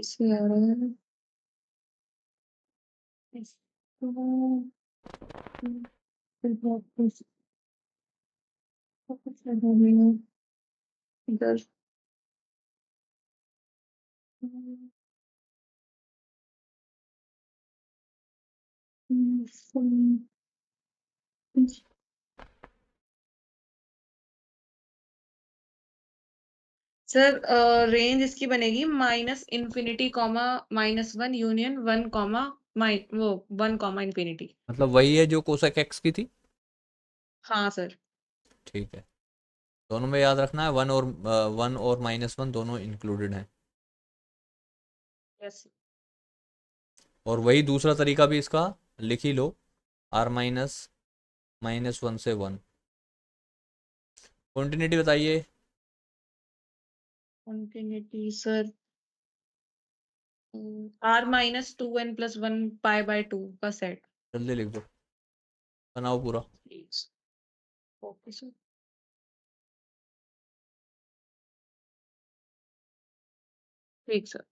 से आ रहा है, इसको, इधर सर रेंज इसकी बनेगी -∞, -1 यूनियन 1, वो 1, इन्फिनिटी। मतलब वही है जो कोसेक एक्स की थी। हाँ सर। ठीक है, दोनों में याद रखना है, वन और -1 दोनों इंक्लूडेड हैं। यस। और वही दूसरा तरीका भी इसका लिख ही लो, आर माइनस -1 से 1। कॉन्टिन्यूटी बताइए। इन्फिनिटी सर r-2n+1 π/2 का सेट। जल्दी लिख दो, बनाओ पूरा। Okay sir. ठीक सर।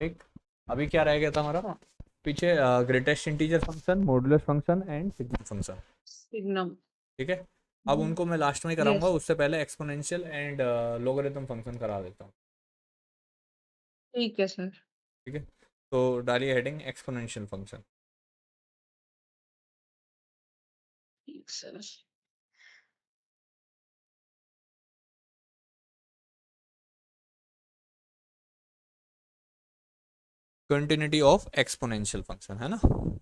ठीक, अभी क्या रह गया था हमारा पीछे? Greatest integer function, modulus function and sigma function. Signum. ठीक है, अब उनको मैं लास्ट में कराऊंगा, यस। उससे पहले एक्सपोनेंशियल एंड लोगरिथम फंक्शन करा देता हूँ। ठीक है सर। ठीक है, तो डालिए हेडिंग एक्सपोनेंशियल फंक्शन। ठीक sir. Continuity of exponential function है ना,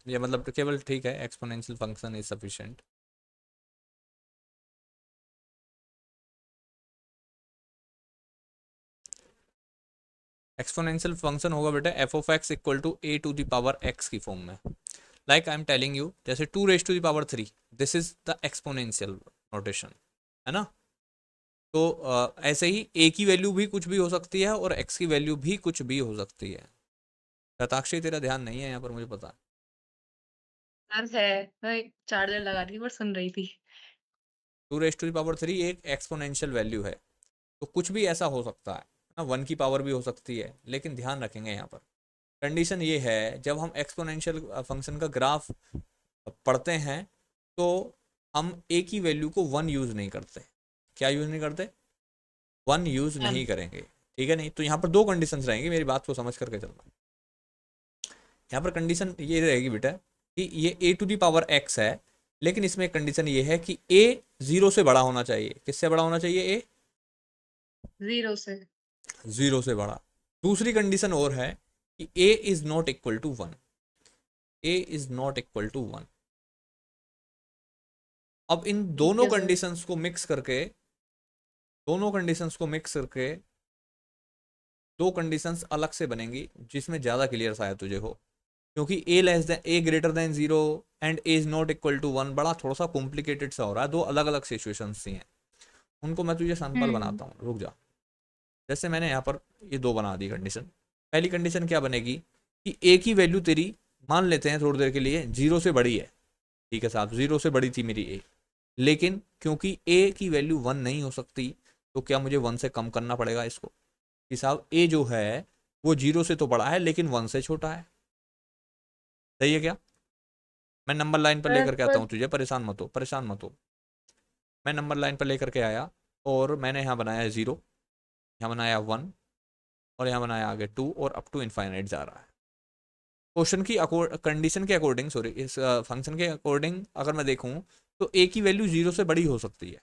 ये मतलब तो केवल ठीक है, exponential function is sufficient. Exponential function होगा बेटा f of x equal to a to the power x की फॉर्म में। Like I am telling you, जैसे 2 raised to the power 3, this is the exponential notation, है ना। तो ऐसे ही ए की वैल्यू भी कुछ भी हो सकती है और एक्स की वैल्यू भी कुछ भी हो सकती है। रताक्षी तेरा ध्यान नहीं है यहाँ पर, मुझे पता है। सर है, मैं चार्जर लगा रही थी पर सुन रही थी। 2 raised to the power 3 एक एक्सपोनेंशियल वैल्यू है, तो कुछ भी ऐसा हो सकता है ना, 1 की पावर भी हो सकती है, लेकिन ध्यान रखेंगे यहाँ पर कंडीशन ये है, जब हम एक्सपोनेंशियल फंक्शन का ग्राफ पढ़ते हैं तो हम ए की वैल्यू को 1 यूज़ नहीं करते। क्या यूज़ नहीं करते? 1 यूज़ नहीं करेंगे, ठीक है। नहीं तो यहाँ पर दो कंडीशंस रहेंगी, मेरी बात को समझ करके चलना। यहाँ पर कंडीशन ये रहेगी बेटा कि ये ए टू दी पावर एक्स है, लेकिन इसमें एक कंडीशन ये है कि ए 0 से बड़ा होना चाहिए। किससे बड़ा होना चाहिए? ए 0 से। 0 से बड़ा। दूसरी कंडीशन और है कि A is not equal to 1। A is not equal to 1। अब इन ठीक दोनों है सर। कंडीशंस को मिक्स करके, दोनों कंडीशंस को मिक्स करके दो कंडीशंस अलग से बनेंगी, जिसमें ज़्यादा क्लियर शायद तुझे हो, क्योंकि a greater than 0 and a is not equal to 1 बड़ा थोड़ा सा कॉम्प्लिकेटेड सा हो रहा है। दो अलग अलग सिचुएशंस सी हैं, उनको मैं तुझे सैंपल बनाता हूँ, रुक जा। जैसे मैंने यहाँ पर ये दो बना दी कंडीशन। पहली कंडीशन क्या बनेगी कि ए की वैल्यू तेरी, मान लेते हैं थोड़ी देर के लिए, 0 से बड़ी है। ठीक है साहब, 0 से बड़ी थी मेरी ए, लेकिन क्योंकि ए की वैल्यू 1 नहीं हो सकती, तो क्या मुझे 1 से कम करना पड़ेगा इसको कि साहब ए जो है वो 0 से तो बड़ा है लेकिन 1 से छोटा है। सही है क्या? मैं नंबर लाइन पर लेकर के आता पर हूँ तुझे, परेशान मत हो, परेशान मत हो। मैं नंबर लाइन पर लेकर के आया और मैंने यहाँ बनाया 0, यहाँ बनाया 1, और यहाँ बनाया आगे 2, और अप टू इनफाइनाइट जा रहा है। क्वेश्चन की कंडीशन के अकॉर्डिंग, सॉरी, इस फंक्शन के अकॉर्डिंग अगर मैं देखूँ तो ए की वैल्यू 0 से बड़ी हो सकती है।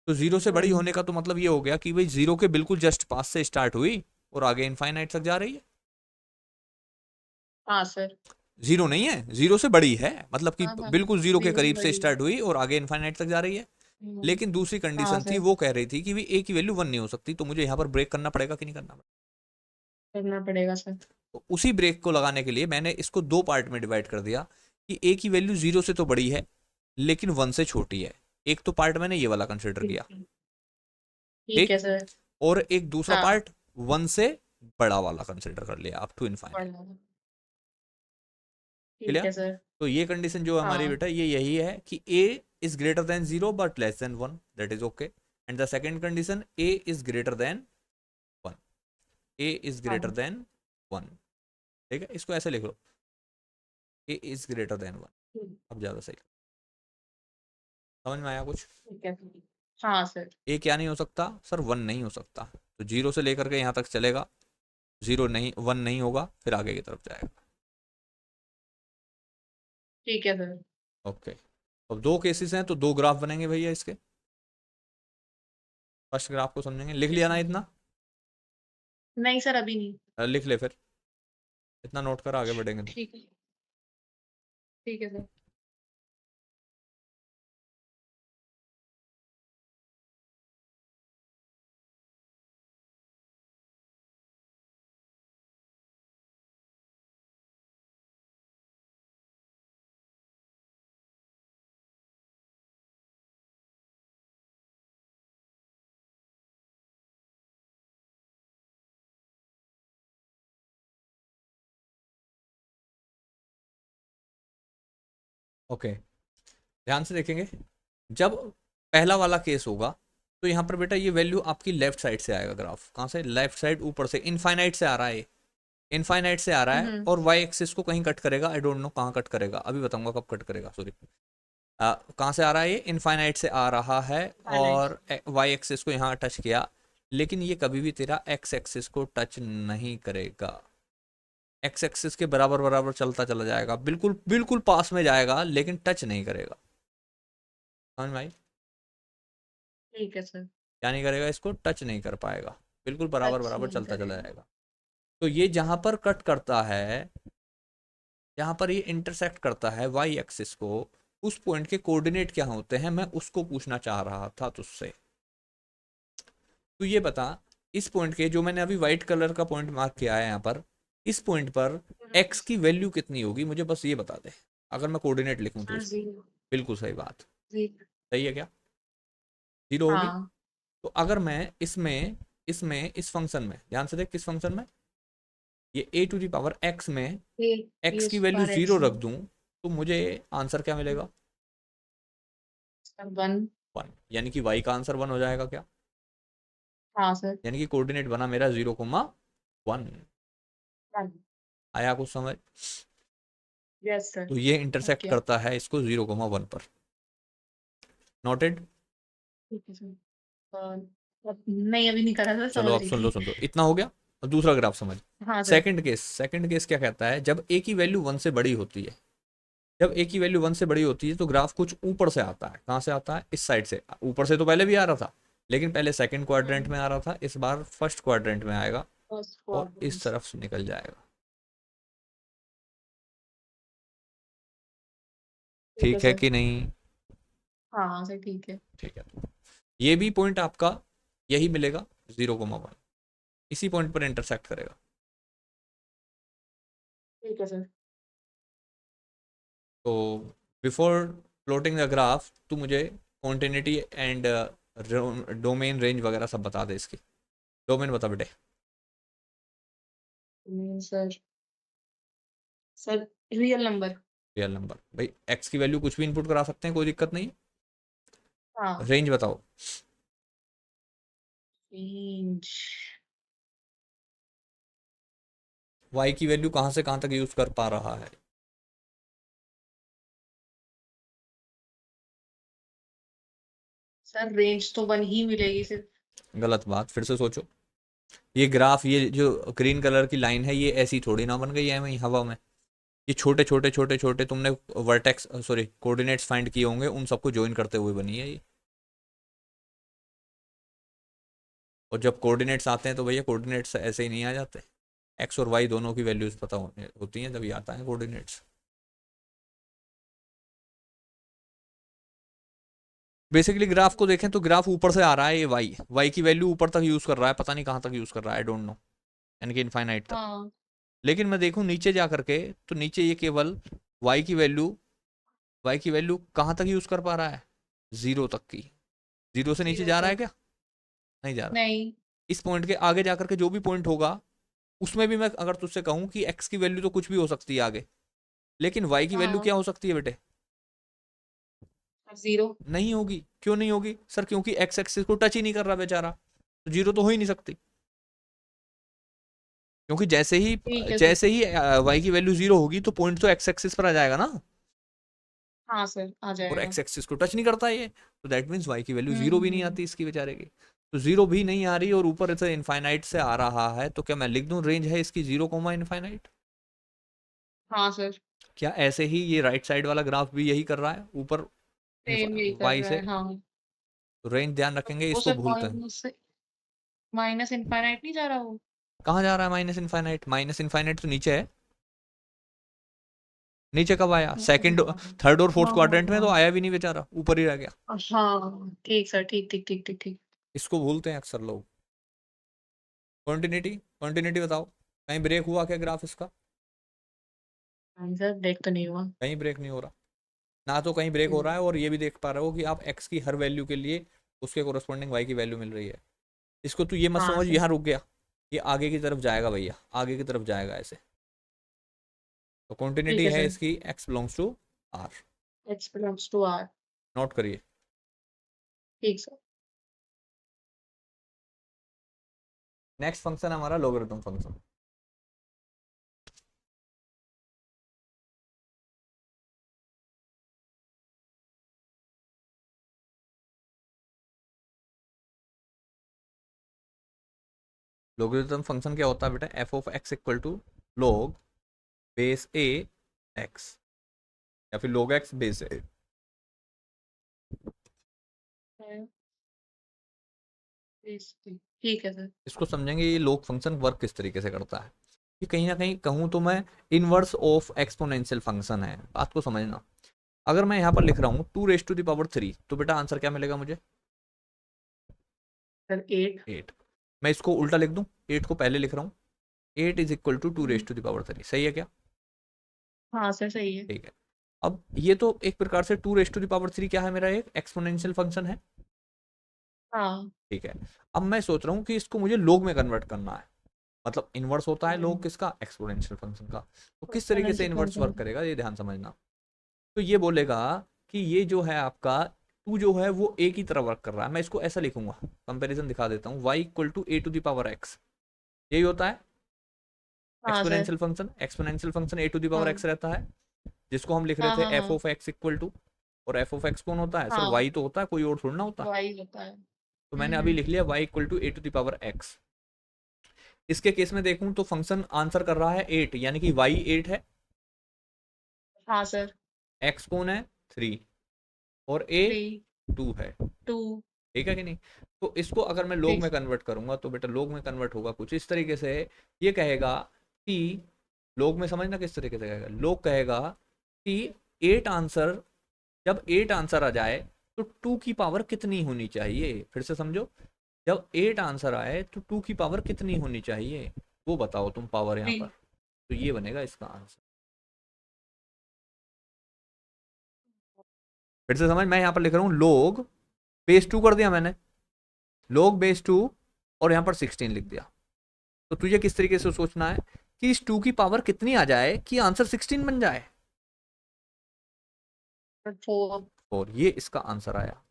तो 0 से बड़ी होने का तो मतलब ये हो गया कि भाई 0 के बिल्कुल जस्ट पास से स्टार्ट हुई और आगे इनफाइनाइट तक जा रही है। हाँ सर। 0 नहीं है, 0 से बड़ी है, मतलब कि हाँ हाँ, बिल्कुल 0 के 0 से करीब से बड़ी है। स्टार्ट हुई और आगे इनफाइनाइट तक जा रही है। लेकिन दूसरी हाँ कंडीशन थी, सर। वो कह रही थी कि भाई ए की वैल्यू 1 नहीं हो सकती, तो मुझे यहाँ पर ब्रेक करना पड़ेगा कि नहीं करना पड़ेगा? करना पड़ेगा सर। तो उसी ब्रेक को लगाने के लिए मैंने इसको दो पार्ट में डिवाइड कर दिया कि ए की वैल्यू 0 से तो बड़ी है लेकिन 1 से छोटी है। एक तो पार्ट मैंने ये वाला कंसिडर ठीक किया, है। ठीक ठीक। है सर। और एक दूसरा हाँ, पार्ट 1 से बड़ा वाला कंसिडर कर लिया अप टू इनफाइनाइट। बढ़िया। ठीक क्लियर? है सर। तो ये कंडीशन जो हमारी हाँ, बेटा ये यही है कि a is greater than 0 but less than 1, that is okay. And the second condition a is greater than 1, a is greater हाँ, देन 1। ठीक है, इसको ऐसे लिख लो, a इज ग्रेटर देन 1। ठीक अब ज़्यादा सही समझ में आया कुछ? ठीक है। हाँ सर। a क्या नहीं हो सकता सर? 1 नहीं हो सकता। तो 0 से लेकर के यहाँ तक चलेगा, 0 नहीं 1 नहीं होगा, फिर आगे की तरफ जाएगा। ठीक है सर। ओके, अब दो केसेस हैं तो दो ग्राफ बनेंगे भैया इसके। फर्स्ट ग्राफ को समझेंगे, लिख ठीक है लिया ना सर। इतना? नहीं सर, अभी नहीं। लिख ले फिर, इतना नोट कर, आगे बढ़ेंगे तो। ठीक है। ठीक है सर। ओके, ध्यान से देखेंगे, जब पहला वाला केस होगा तो यहाँ पर बेटा ये वैल्यू आपकी लेफ्ट साइड से आएगा ग्राफ। कहाँ से? लेफ्ट साइड, ऊपर से, इनफाइनाइट से आ रहा है, इनफाइनाइट से आ रहा है, हम्म। और वाई एक्सिस को कहीं कट करेगा, आई डोंट नो कहाँ कट करेगा, अभी बताऊंगा कब कट करेगा, सॉरी। कहाँ से आ रहा है? ये इनफाइनाइट से आ रहा है, फाइनाइट। और वाई एक्सिस को यहाँ टच किया, लेकिन ये कभी भी तेरा एक्स एक्सिस को टच नहीं करेगा। एक्स एक्सिस के बराबर बराबर चलता चला जाएगा, बिल्कुल बिल्कुल पास में जाएगा, लेकिन टच नहीं करेगा। समझ में आई? ठीक है सर। क्या नहीं करेगा? इसको टच नहीं कर पाएगा, बिल्कुल बराबर टच बराबर नहीं चलता चला करेगा। जाएगा। तो ये जहां पर कट करता है, जहां पर ये इंटरसेक्ट करता है वाई एक्सिस को, उस पॉइंट के कोऑर्डिनेट क्या होते हैं, मैं उसको पूछना चाह रहा था तुझसे। तो ये बता, इस पॉइंट के, जो मैंने अभी व्हाइट कलर का पॉइंट मार्क किया है यहाँ पर, इस पॉइंट पर एक्स की वैल्यू कितनी होगी, मुझे बस ये बता दे, अगर मैं कोऑर्डिनेट लिखूं तो सर इसके। 0। बिल्कुल सही बात। 0। सही है क्या? 0 होगी। हाँ। तो अगर मैं इसमें इसमें इस फंक्शन में, ध्यान से देख, किस फंक्शन में, ये ए टू दी पावर एक्स में ये एक्स ये की वैल्यू बार 0 एक्स में। रख दूं, तो मुझे आंसर क्या मिलेगा? सर 1। 1, यानी कि वाई का आंसर 1 हो जाएगा क्या? हाँ सर। यानी कि कोऑर्डिनेट बना मेरा 0,1। 1। आया कुछ समझ? Yes sir. तो ये इंटरसेक्ट ओके। करता है इसको 0,1 पर। नोटेड? ठीक है सर। नहीं, अभी नहीं करा था, चलो समझ अब रही सुन लो, थी। सुन लो, इतना हो गया। अब दूसरा ग्राफ समझ। हाँ सर। सेकंड केस क्या कहता है, जब ए की वैल्यू 1 से बड़ी होती है, जब ए की वैल्यू 1 से बड़ी होती है तो ग्राफ कुछ ऊपर से आता है। कहाँ से आता है? इस साइड से। ऊपर से तो पहले भी आ रहा था, लेकिन पहले सेकंड क्वाड्रेंट में आ रहा था, इस बार फर्स्ट क्वाड्रेंट में आएगा, फर्स्ट और इस क्वाड्रेंट। तरफ से निकल जाएगा। ठीक है ठीक है सर। कि नहीं? हाँ हाँ सर, ठीक है। ठीक है, ये भी पॉइंट आपका यही मिलेगा, 0,1, इसी पॉइंट पर इंटरसेक्ट करेगा। ठीक है सर। तो बिफोर प्लॉटिंग द ग्राफ तू मुझे कॉन्टिन्यूटी एंड डोमेन रेंज वगैरह सब बता दे इसकी। डोमेन बता बेटे। Sir sir real number. Real number भाई, एक्स की वैल्यू कुछ भी इनपुट करा सकते हैं, कोई दिक्कत नहीं। हाँ। रेंज बताओ। रेंज। वाई की वैल्यू कहाँ से कहाँ तक यूज कर पा रहा है? सर रेंज तो 1 ही मिलेगी सिर्फ। गलत बात, फिर से सोचो। ये ग्राफ, ये जो ग्रीन कलर की लाइन है, ये ऐसी थोड़ी ना बन गई है वहीं हवा में। ये छोटे छोटे छोटे छोटे तुमने वर्टेक्स, सॉरी, कोऑर्डिनेट्स फाइंड किए होंगे, उन सबको ज्वाइन करते हुए बनी है ये। और जब कोऑर्डिनेट्स आते हैं तो भैया कोऑर्डिनेट्स ऐसे ही नहीं आ जाते, एक्स और वाई दोनों की वैल्यूज पता होती हैं, तभी आता है कोऑर्डिनेट्स। बेसिकली ग्राफ को देखें तो ग्राफ ऊपर से आ रहा है, ये वाई वाई की वैल्यू ऊपर तक यूज कर रहा है, पता नहीं कहाँ तक यूज कर रहा है, आई डोंट नो, यानी कि इनफाइनाइट तक। हाँ। लेकिन मैं देखूं नीचे जा करके, तो नीचे ये केवल वाई की वैल्यू वाई की वैल्यू कहाँ तक यूज कर पा रहा है? 0 तक की। 0 से नीचे 0 जा रहा है तक। क्या? नहीं जा रहा। नहीं। इस पॉइंट के आगे जाकर के जो भी पॉइंट होगा उसमें भी मैं अगर तुझसे कहूँ कि x की वैल्यू तो कुछ भी हो सकती है आगे, लेकिन y की वैल्यू हाँ क्या हो सकती है बेटे? 0। नहीं होगी। क्यों नहीं होगी सर? क्योंकि x एक्सिस को टच ही नहीं कर रहा बेचारा, तो जीरो तो हो ही नहीं सकती। क्योंकि जैसे ही ठीक है सर। जैसे ही y की वैल्यू जीरो होगी तो पॉइंट तो x एक्सिस पर आ जाएगा ना, हाँ सर आ और जाएगा। x एक्सिस को टच नहीं करता ये, तो दैट मीन्स y की वैल्यू जीरो भी नहीं हम्म। आती इसकी बेचारे की। तो जीरो भी नहीं आ रही और ऊपर से इनफाइनाइट से आ रहा है, तो क्या मैं लिख दूं रेंज है इसकी 0, हाँ सर क्या ऐसे ही ये राइट साइड वाला ग्राफ भी यही कर रहा है ऊपर सेम यही कर वाई रहा से? है हाँ। तो रेंज ध्यान रखेंगे, वो इसको सर भूलते हैं। माइनस इनफाइनाइट नहीं जा रहा वो? कहाँ जा रहा है माइनस इनफाइनाइट? माइनस इनफाइनाइट तो नीचे है। नीचे कब आया? सेकंड, थर्ड और फोर्थ हाँ हाँ क्वाड्रेंट में तो हाँ आया भी नहीं बेचारा, ऊपर ही रह गया। हाँ ठीक सर, ठीक ठीक ठीक ठीक ठीक। इसको भूलते हैं अक्सर लोग। कॉन्टिन्यूटी, कॉन्टिन्यूटी बताओ, कहीं ब्रेक हुआ क्या ग्राफ इसका? नहीं सर ब्रेक तो नहीं हुआ। कहीं ब्रेक नहीं हो रहा, ना तो कहीं ब्रेक हो रहा है, और ये भी देख पा रहे हो कि आप एक्स की हर वैल्यू के लिए उसके कोरस्पॉन्डिंग वाई की वैल्यू मिल रही है। इसको तू ये मत हाँ समझ सर। यहाँ रुक गया, ये आगे की तरफ जाएगा भैया, आगे की तरफ जाएगा ऐसे। तो ठीक कॉन्टिन्यूटी है है सर। इसकी x belongs to R. X belongs to R. Note करिए। ठीक सर। नेक्स्ट फंक्शन हमारा लोगरिथम फंक्शन। लोगरिथम फंक्शन क्या होता है बेटा? F of x equal to log base a x, या फिर log एक्स बेस ए। ठीक है सर। इसको समझेंगे ये log फंक्शन वर्क किस तरीके से करता है। ये कहीं ना कहीं कहूँ तो मैं इनवर्स ऑफ एक्सपोनेंशियल फंक्शन है, बात को समझना। अगर मैं यहाँ पर लिख रहा हूँ 2 raised to the power 3, तो बेटा आंसर क्या मिलेगा मुझे? सर 8। 8। मैं इसको उल्टा लिख दूँ, 8 को पहले लिख रहा हूँ, 8 is equal to 2 raised to the power 3, सही है क्या? हाँ सर सही है। ठीक है। अब ये तो एक प्रकार से 2 raised to the power 3 क्या है, मेरा एक एक्सपोनेंशियल फंक्शन है। हाँ। ठीक है। अब मैं सोच रहा हूँ कि इसको मुझे लोग में कन्वर्ट करना है, मतलब इनवर्स होता है लोग किसका? एक्सपोनेंशियल फंक्शन का। तो किस तरीके से इनवर्स वर्क करेगा ये ध्यान समझना। तो ये बोलेगा कि ये जो है आपका टू जो है वो ए की तरह वर्क कर रहा है। मैं इसको ऐसा लिखूंगा, कंपैरिजन दिखा देता हूँ, y equal to a to the power x, यही होता है हाँ sir. Exponential function. Exponential function a to the power हाँ एक्स रहता है, जिसको हम लिख रहे हाँ थे हाँ एफ हाँ ऑफ एक्स इक्वल टू, और एफ ऑफ एक्स कौन होता है सर? हाँ। वाई तो होता है, कोई और थोड़ा ना होता। वाई होता है। तो मैंने अभी लिख लिया y equal to a to the power x. इसके केस में देखूं तो फंक्शन आंसर कर रहा है 8, यानी कि y 8 है, हाँ सर। x कौन है 3, और a 3 2 है। 2। ठीक है कि नहीं? तो इसको अगर मैं लोग ठीक। में कन्वर्ट करूंगा तो बेटा लोग में कन्वर्ट होगा कुछ इस तरीके से। ये कहेगा कि लोग में समझना किस तरीके से कहेगा, लोग कहेगा कि 8 आंसर, जब 8 आंसर आ जाए तो 2 की पावर कितनी होनी चाहिए? फिर से समझो, जब 8 आंसर आए तो 2 की पावर कितनी होनी चाहिए, वो बताओ तुम पावर यहाँ 3। पर। तो ये बनेगा इसका आंसर। फिर से समझ, मैं यहाँ पर लिख रहा हूँ लोग बेस 2 कर दिया मैंने, लोग बेस 2, और यहाँ पर 16 लिख दिया। तो तुझे किस तरीके से सोचना है कि इस 2 की पावर कितनी आ जाए कि आंसर 16 बन जाए? 4। और ये इसका आंसर आया।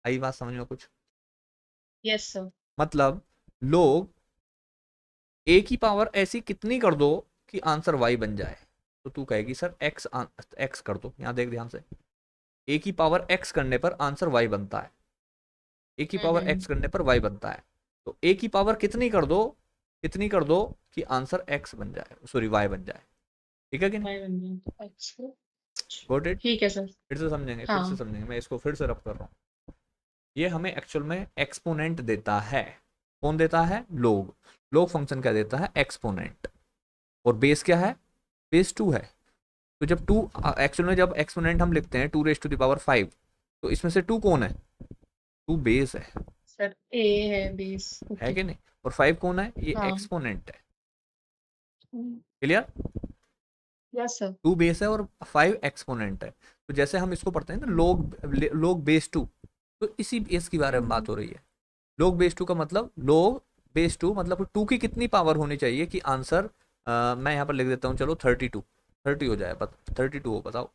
आई बात समझ में कुछ? Yes sir. मतलब लोग ए की पावर ऐसी कितनी कर दो कि आंसर वाई बन जाए। तो तू कहेगी सर एक्स एक्स कर दो, यहां देख ध्यान से, ए की पावर एक्स करने पर आंसर वाई बनता है, ए की पावर एक्स करने पर वाई बनता है। तो ए की पावर कितनी कर दो, कितनी कर दो कि आंसर एक्स बन जाए, सॉरी वाई बन जाए। ठीक है कि नहीं? वाई बन गया। अच्छा गॉट इट? ठीक है सर। फिर से समझेंगे, फिर से हाँ। समझेंगे, मैं इसको फिर से रब कर रहा हूँ। ये हमें एक्चुअल में एक्सपोनेंट देता है। कौन देता है? लोग। लोग फंक्शन क्या देता है? एक्सपोनेंट। और बेस क्या है? बेस 2 है। तो जब 2 एक्चुअल में जब एक्सपोनेंट हम लिखते हैं 2 raised to the power 5, तो इसमें से 2 कौन है? 2 बेस सर ए है बेस। है ओके। कि नहीं? और 5 कौन है? ये हाँ। एक्सपोनेंट है। क्लियर? Yes sir. 2 बेस है और 5 एक्सपोनेंट है। तो जैसे हम इसको पढ़ते हैं ना लोग, लोग बेस 2, तो इसी बेस के बारे में बात हो रही है। लोग बेस 2 का मतलब लोग बेस 2 मतलब 2 की कितनी पावर होनी चाहिए कि आंसर, मैं यहाँ पर लिख देता हूँ, चलो 32, 30 हो जाए, 32 हो, बताओ।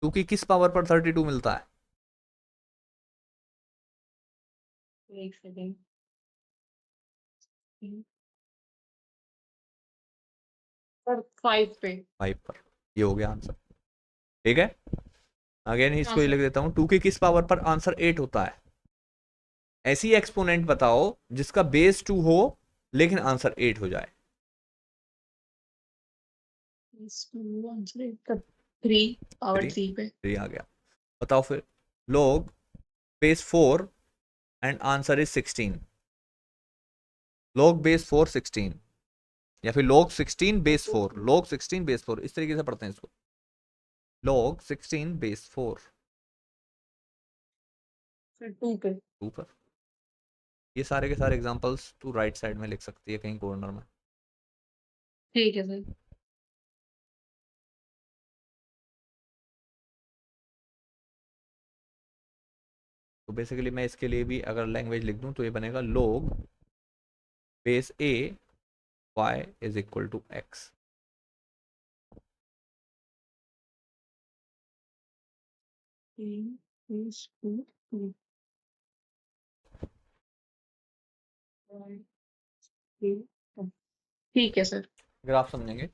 2 की किस पावर पर 32 मिलता है? एक सेकेंड। सर 5 पे। 5 पर। ये हो गया आंसर, ठीक है। अगेन हाँ इसको ही सर। लिख देता हूँ, 2 की किस पावर पर आंसर 8 होता है? ऐसी एक्सपोनेंट बताओ जिसका बेस 2 हो लेकिन आंसर 8 हो जाए। 3 पावर 3, 3 पे। 3 आ गया। बताओ फिर, log base 4 and answer is 16, log base 4 16, या फिर log 16 base 4, log 16 base 4, इस तरीके से पढ़ते हैं इसको, log 16 base 4। फिर 2 पे। 2 पर। ये सारे के सारे एग्जांपल्स तू राइट साइड में लिख सकती है कहीं कॉर्नर में। ठीक है सर। तो बेसिकली मैं इसके लिए भी अगर लैंग्वेज लिख दूं तो ये बनेगा log base a y is equal to x। ठीक है सर। ग्राफ समझेंगे।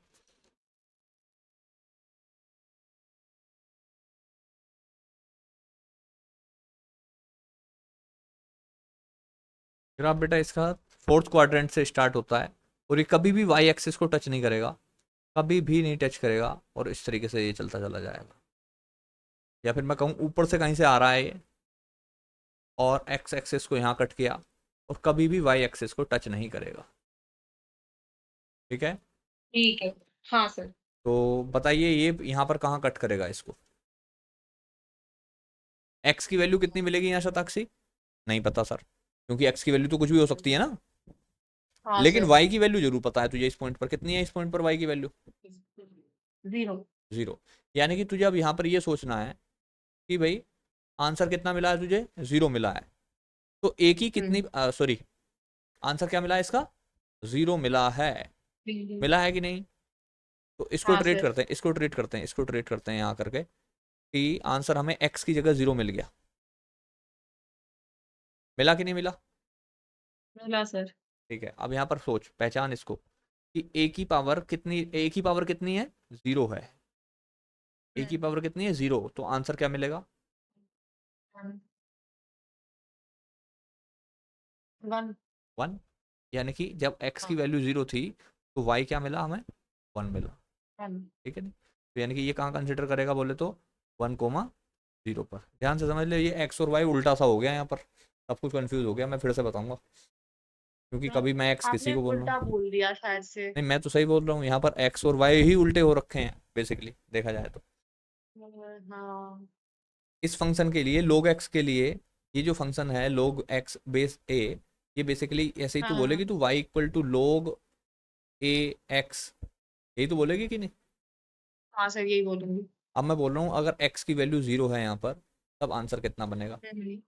ग्राफ बेटा इसका फोर्थ क्वाड्रेंट से स्टार्ट होता है और ये कभी भी वाई एक्सिस को टच नहीं करेगा, कभी भी नहीं टच करेगा, और इस तरीके से ये चलता चला जाएगा। या फिर मैं कहूँ ऊपर से कहीं से आ रहा है ये और एक्स एक्सिस को यहाँ कट किया और कभी भी वाई एक्सिस को टच नहीं करेगा, ठीक है। ठीक है। हाँ सर। तो बताइए ये यहाँ पर कहाँ कट करेगा इसको? एक्स की वैल्यू कितनी मिलेगी यहाँ शताक्षी? नहीं पता सर, क्योंकि एक्स की वैल्यू तो कुछ भी हो सकती है ना। हाँ लेकिन सर। वाई की वैल्यू जरूर पता है तुझे, इस पॉइंट पर कितनी है, इस पॉइंट पर वाई की वैल्यू 0। 0। यानी कि तुझे अब यहाँ पर ये सोचना है कि भाई आंसर कितना मिला है तुझे, 0 मिला है। तो ए की कितनी, सॉरी, आंसर क्या मिला है इसका, 0 मिला है। मिला है कि नहीं? तो इसको हाँ ट्रेट सर। करते हैं, इसको ट्रेट करते हैं, इसको ट्रेट करते हैं यहाँ करके कि आंसर हमें एक्स की जगह 0 मिल गया। मिला कि नहीं मिला? मिला सर। ठीक है, अब यहाँ पर सोच, पहचान इसको कि ए की पावर कितनी, ए की पावर कितनी है, 0 है। ए की पावर कितनी है, 0, तो आंसर क्या मिलेगा? 1। 1। यानी कि जब एक्स की वैल्यू 0 थी तो वाई क्या मिला हमें, 1 मिला, 1। ठीक है नहीं। तो यानी कि ये कहाँ कंसिडर करेगा बोले तो 1,0 पर। ध्यान से समझ ले, ये एक्स और वाई उल्टा सा हो गया यहाँ पर, सब कुछ कंफ्यूज हो गया, मैं फिर से बताऊंगा, क्योंकि कभी मैं एक्स किसी आपने को बोल रहा उल्टा हूँ। बोल दिया शायद से। नहीं, मैं तो सही बोल रहा हूँ, यहाँ पर एक्स और वाई ही उल्टे हो रखे हैं बेसिकली देखा जाए तो। हाँ। इस फंक्शन के लिए log x के लिए, ये जो फंक्शन है log x बेस a, ये बेसिकली ऐसे ही तो बोलेगी हाँ। तो y equal to log a x, यही तो बोलेगी कि नहीं? हाँ सर यही बोलूंगी। अब मैं बोल रहा हूँ अगर x की वैल्यू 0 है यहाँ पर, तब आंसर कितना बनेगा? हम्म।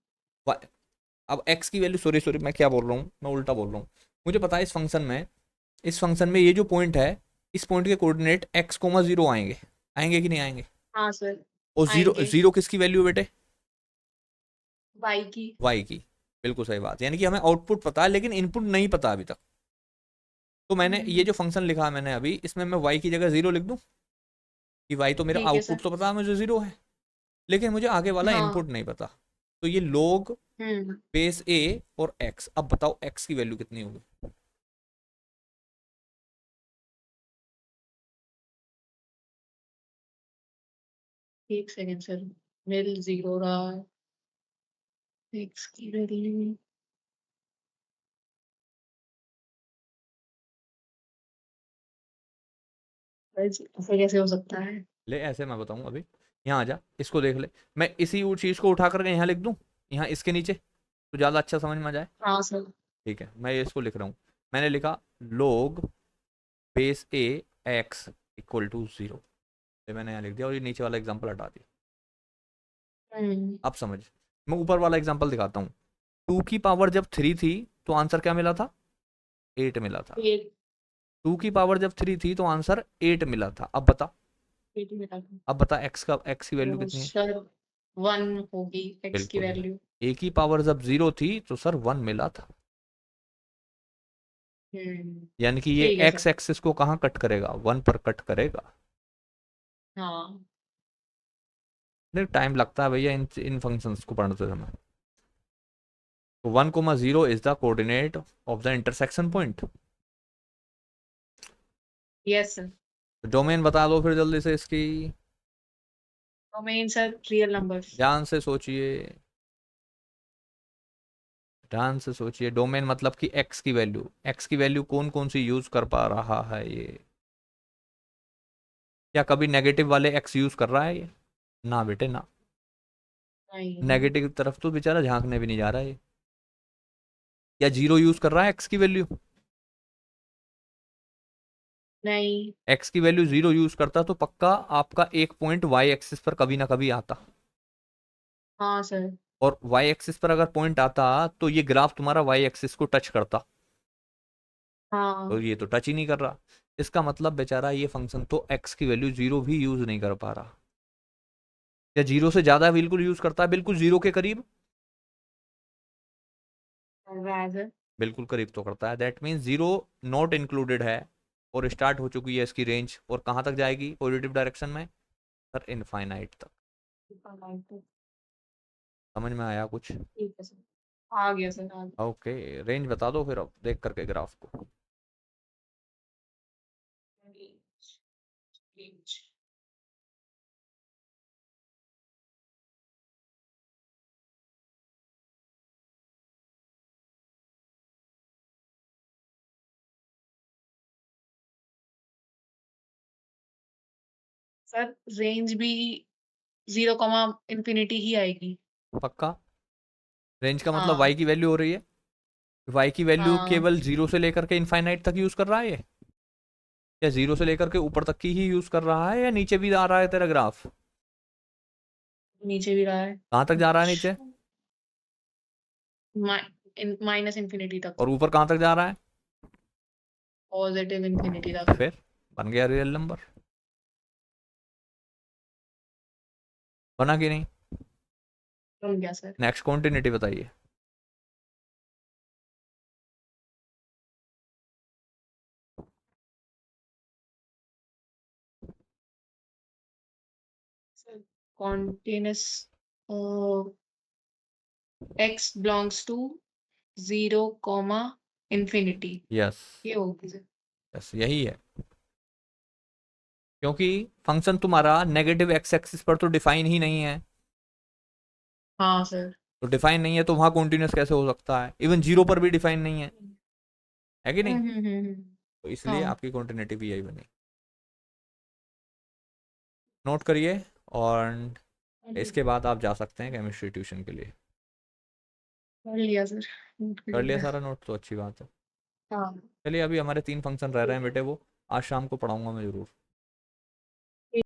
अब x की वैल्यू, सॉरी सॉरी, मैं क्या बोल रहा हूँ, मैं उल्टा बोल रहा हूँ। मुझे पता है इस फंक्शन में ये जो पॉइंट है, इस पॉइंट के कोऑर्डिनेट x,0 आएंगे, आएंगे कि नहीं आएंगे? हाँ सर। और जीरो आएंगे। जीरो किसकी वैल्यू है बेटे? बाई की। y की। बिल्कुल सही बात, यानी कि हमें आउटपुट पता है लेकिन इनपुट नहीं पता अभी तक। तो मैंने ये जो फंक्शन लिखा है मैंने अभी, इसमें मैं y की जगह 0 लिख दूं कि y तो मेरा ठीक है आउटपुट सर। तो पता है मुझे 0 है, लेकिन मुझे आगे वाला हाँ। इनपुट नहीं पता। तो ये log हम्म। बेस a और x, अब बताओ x की वैल्यू कितनी होगी? एक सेकेंड सर। मेल 0 रहा। एक्स की वैल्यू। ऐसे कैसे हो सकता है? ले ऐसे मैं बताऊं अभी, यहाँ आ जा, इसको देख ले, मैं इसी चीज को उठा करके यहाँ लिख दूं, यहाँ इसके नीचे, तो ज़्यादा अच्छा समझ में आ जाए। हाँ सर। ठीक है, मैं इसको लिख रहा हूँ, मैंने लिखा log base a x equal to 0, मैंने यहाँ लिख दिया और ये नीचे वाला एग्जाम्पल हटा दिया। हम्म। अब समझ, मैं ऊपर वाला एग्जांपल दिखाता हूँ। 2 की पावर जब 3 थी तो आंसर क्या मिला था? 8 मिला था। एट 2 की पावर जब 3 थी तो आंसर 8 मिला था। एट मिला था। अब बता एक्स की वैल्यू तो कितनी है? सर 1 होगी एक्स की बिल्कुल नहीं। वैल्यू। ए की पावर जब 0 थी तो सर 1 मिला था। हम्म। यानी कि ये ठीक है एक्स सर। एक्सिस को कहाँ कट करेगा? 1 पर कट करेगा। हाँ। नहीं, टाइम लगता है भैया इन फंक्शंस को पढ़ते समय। तो 1,0 is the coordinate of the intersection point. Yes sir. Domain बता दो फिर जल्दी से इसकी। Domain sir real numbers. ध्यान से सोचिए, ध्यान से सोचिए। डोमेन मतलब कि एक्स की वैल्यू कौन कौन सी यूज कर पा रहा है ये? क्या कभी नेगेटिव वाले एक्स यूज कर रहा है ये? ना बेटे ना। नहीं। नेगेटिव की तरफ तो बेचारा झांकने भी नहीं जा रहा है ये। या 0 यूज कर रहा है एक्स की वैल्यू? नहीं। एक्स की वैल्यू 0 यूज करता तो पक्का आपका एक पॉइंट वाई एक्सिस पर कभी ना कभी आता। हाँ सर। और वाई एक्सिस पर अगर पॉइंट आता तो ये ग्राफ तुम्हारा वाई एक्सिस को टच करता। तो हाँ। ये तो टच ही नहीं कर रहा। इसका मतलब बेचारा ये फंक्शन तो एक्स की वैल्यू 0 भी यूज नहीं कर पा रहा। या 0 से ज्यादा बिल्कुल यूज करता है, बिल्कुल 0 के करीब। कर रहा है सर। बिल्कुल करीब तो करता है, दैट मीन्स 0 नॉट इंक्लूडेड है। और स्टार्ट हो चुकी है इसकी रेंज, और कहाँ तक जाएगी पॉजिटिव डायरेक्शन में? सर इनफाइनाइट तक। ठीक समझ में आया कुछ? है सर। आ गया सर आ गया। ओके, रेंज बता दो फिर अब देख करके ग्राफ को। Range. सर रेंज भी 0, ही आएगी। पक्का? रेंज का मतलब हाँ। वाई की वैल्यू हो रही है। वाई की वैल्यू हाँ। केवल 0 से लेकर के इनफाइनाइट तक यूज कर रहा है ये? या 0 से लेकर के ऊपर तक की ही यूज कर रहा है, या नीचे भी आ रहा है तेरा ग्राफ? नीचे भी रहा है। कहाँ तक जा रहा है नीचे? माइनस इन्फिनिटी तक। और ऊपर कहाँ तक जा रहा है? पॉजिटिव इन्फिनिटी तक। फिर बन गया रियल नंबर। बना कि नहीं? बन गया सर। नेक्स्ट कॉन्टिन्यूटी बताइए। Sir continuous x belongs to 0, infinity. Yes, ये होगी सर। यस यही है। क्योंकि फंक्शन तुम्हारा नेगेटिव एक्स एक्सिस पर तो डिफाइन ही नहीं है। हाँ सर। तो डिफाइन नहीं है तो वहां कॉन्टिन्यूस कैसे हो सकता है? इवन 0 पर भी डिफाइन नहीं है कि नहीं? तो इसलिए हाँ। आपकी कॉन्टिन्यूटी भी यही बनी। नोट करिए। और इसके बाद आप जा सकते हैं केमिस्ट्री ट्यूशन के लिए। कर लिया सर। नोट कर कर लिया लिया। सारा नोट, तो अच्छी बात है। हाँ। चलिए, अभी हमारे 3 फंक्शन रह रहे हैं बेटे, वो आज शाम को पढ़ाऊंगा मैं ज़रूर।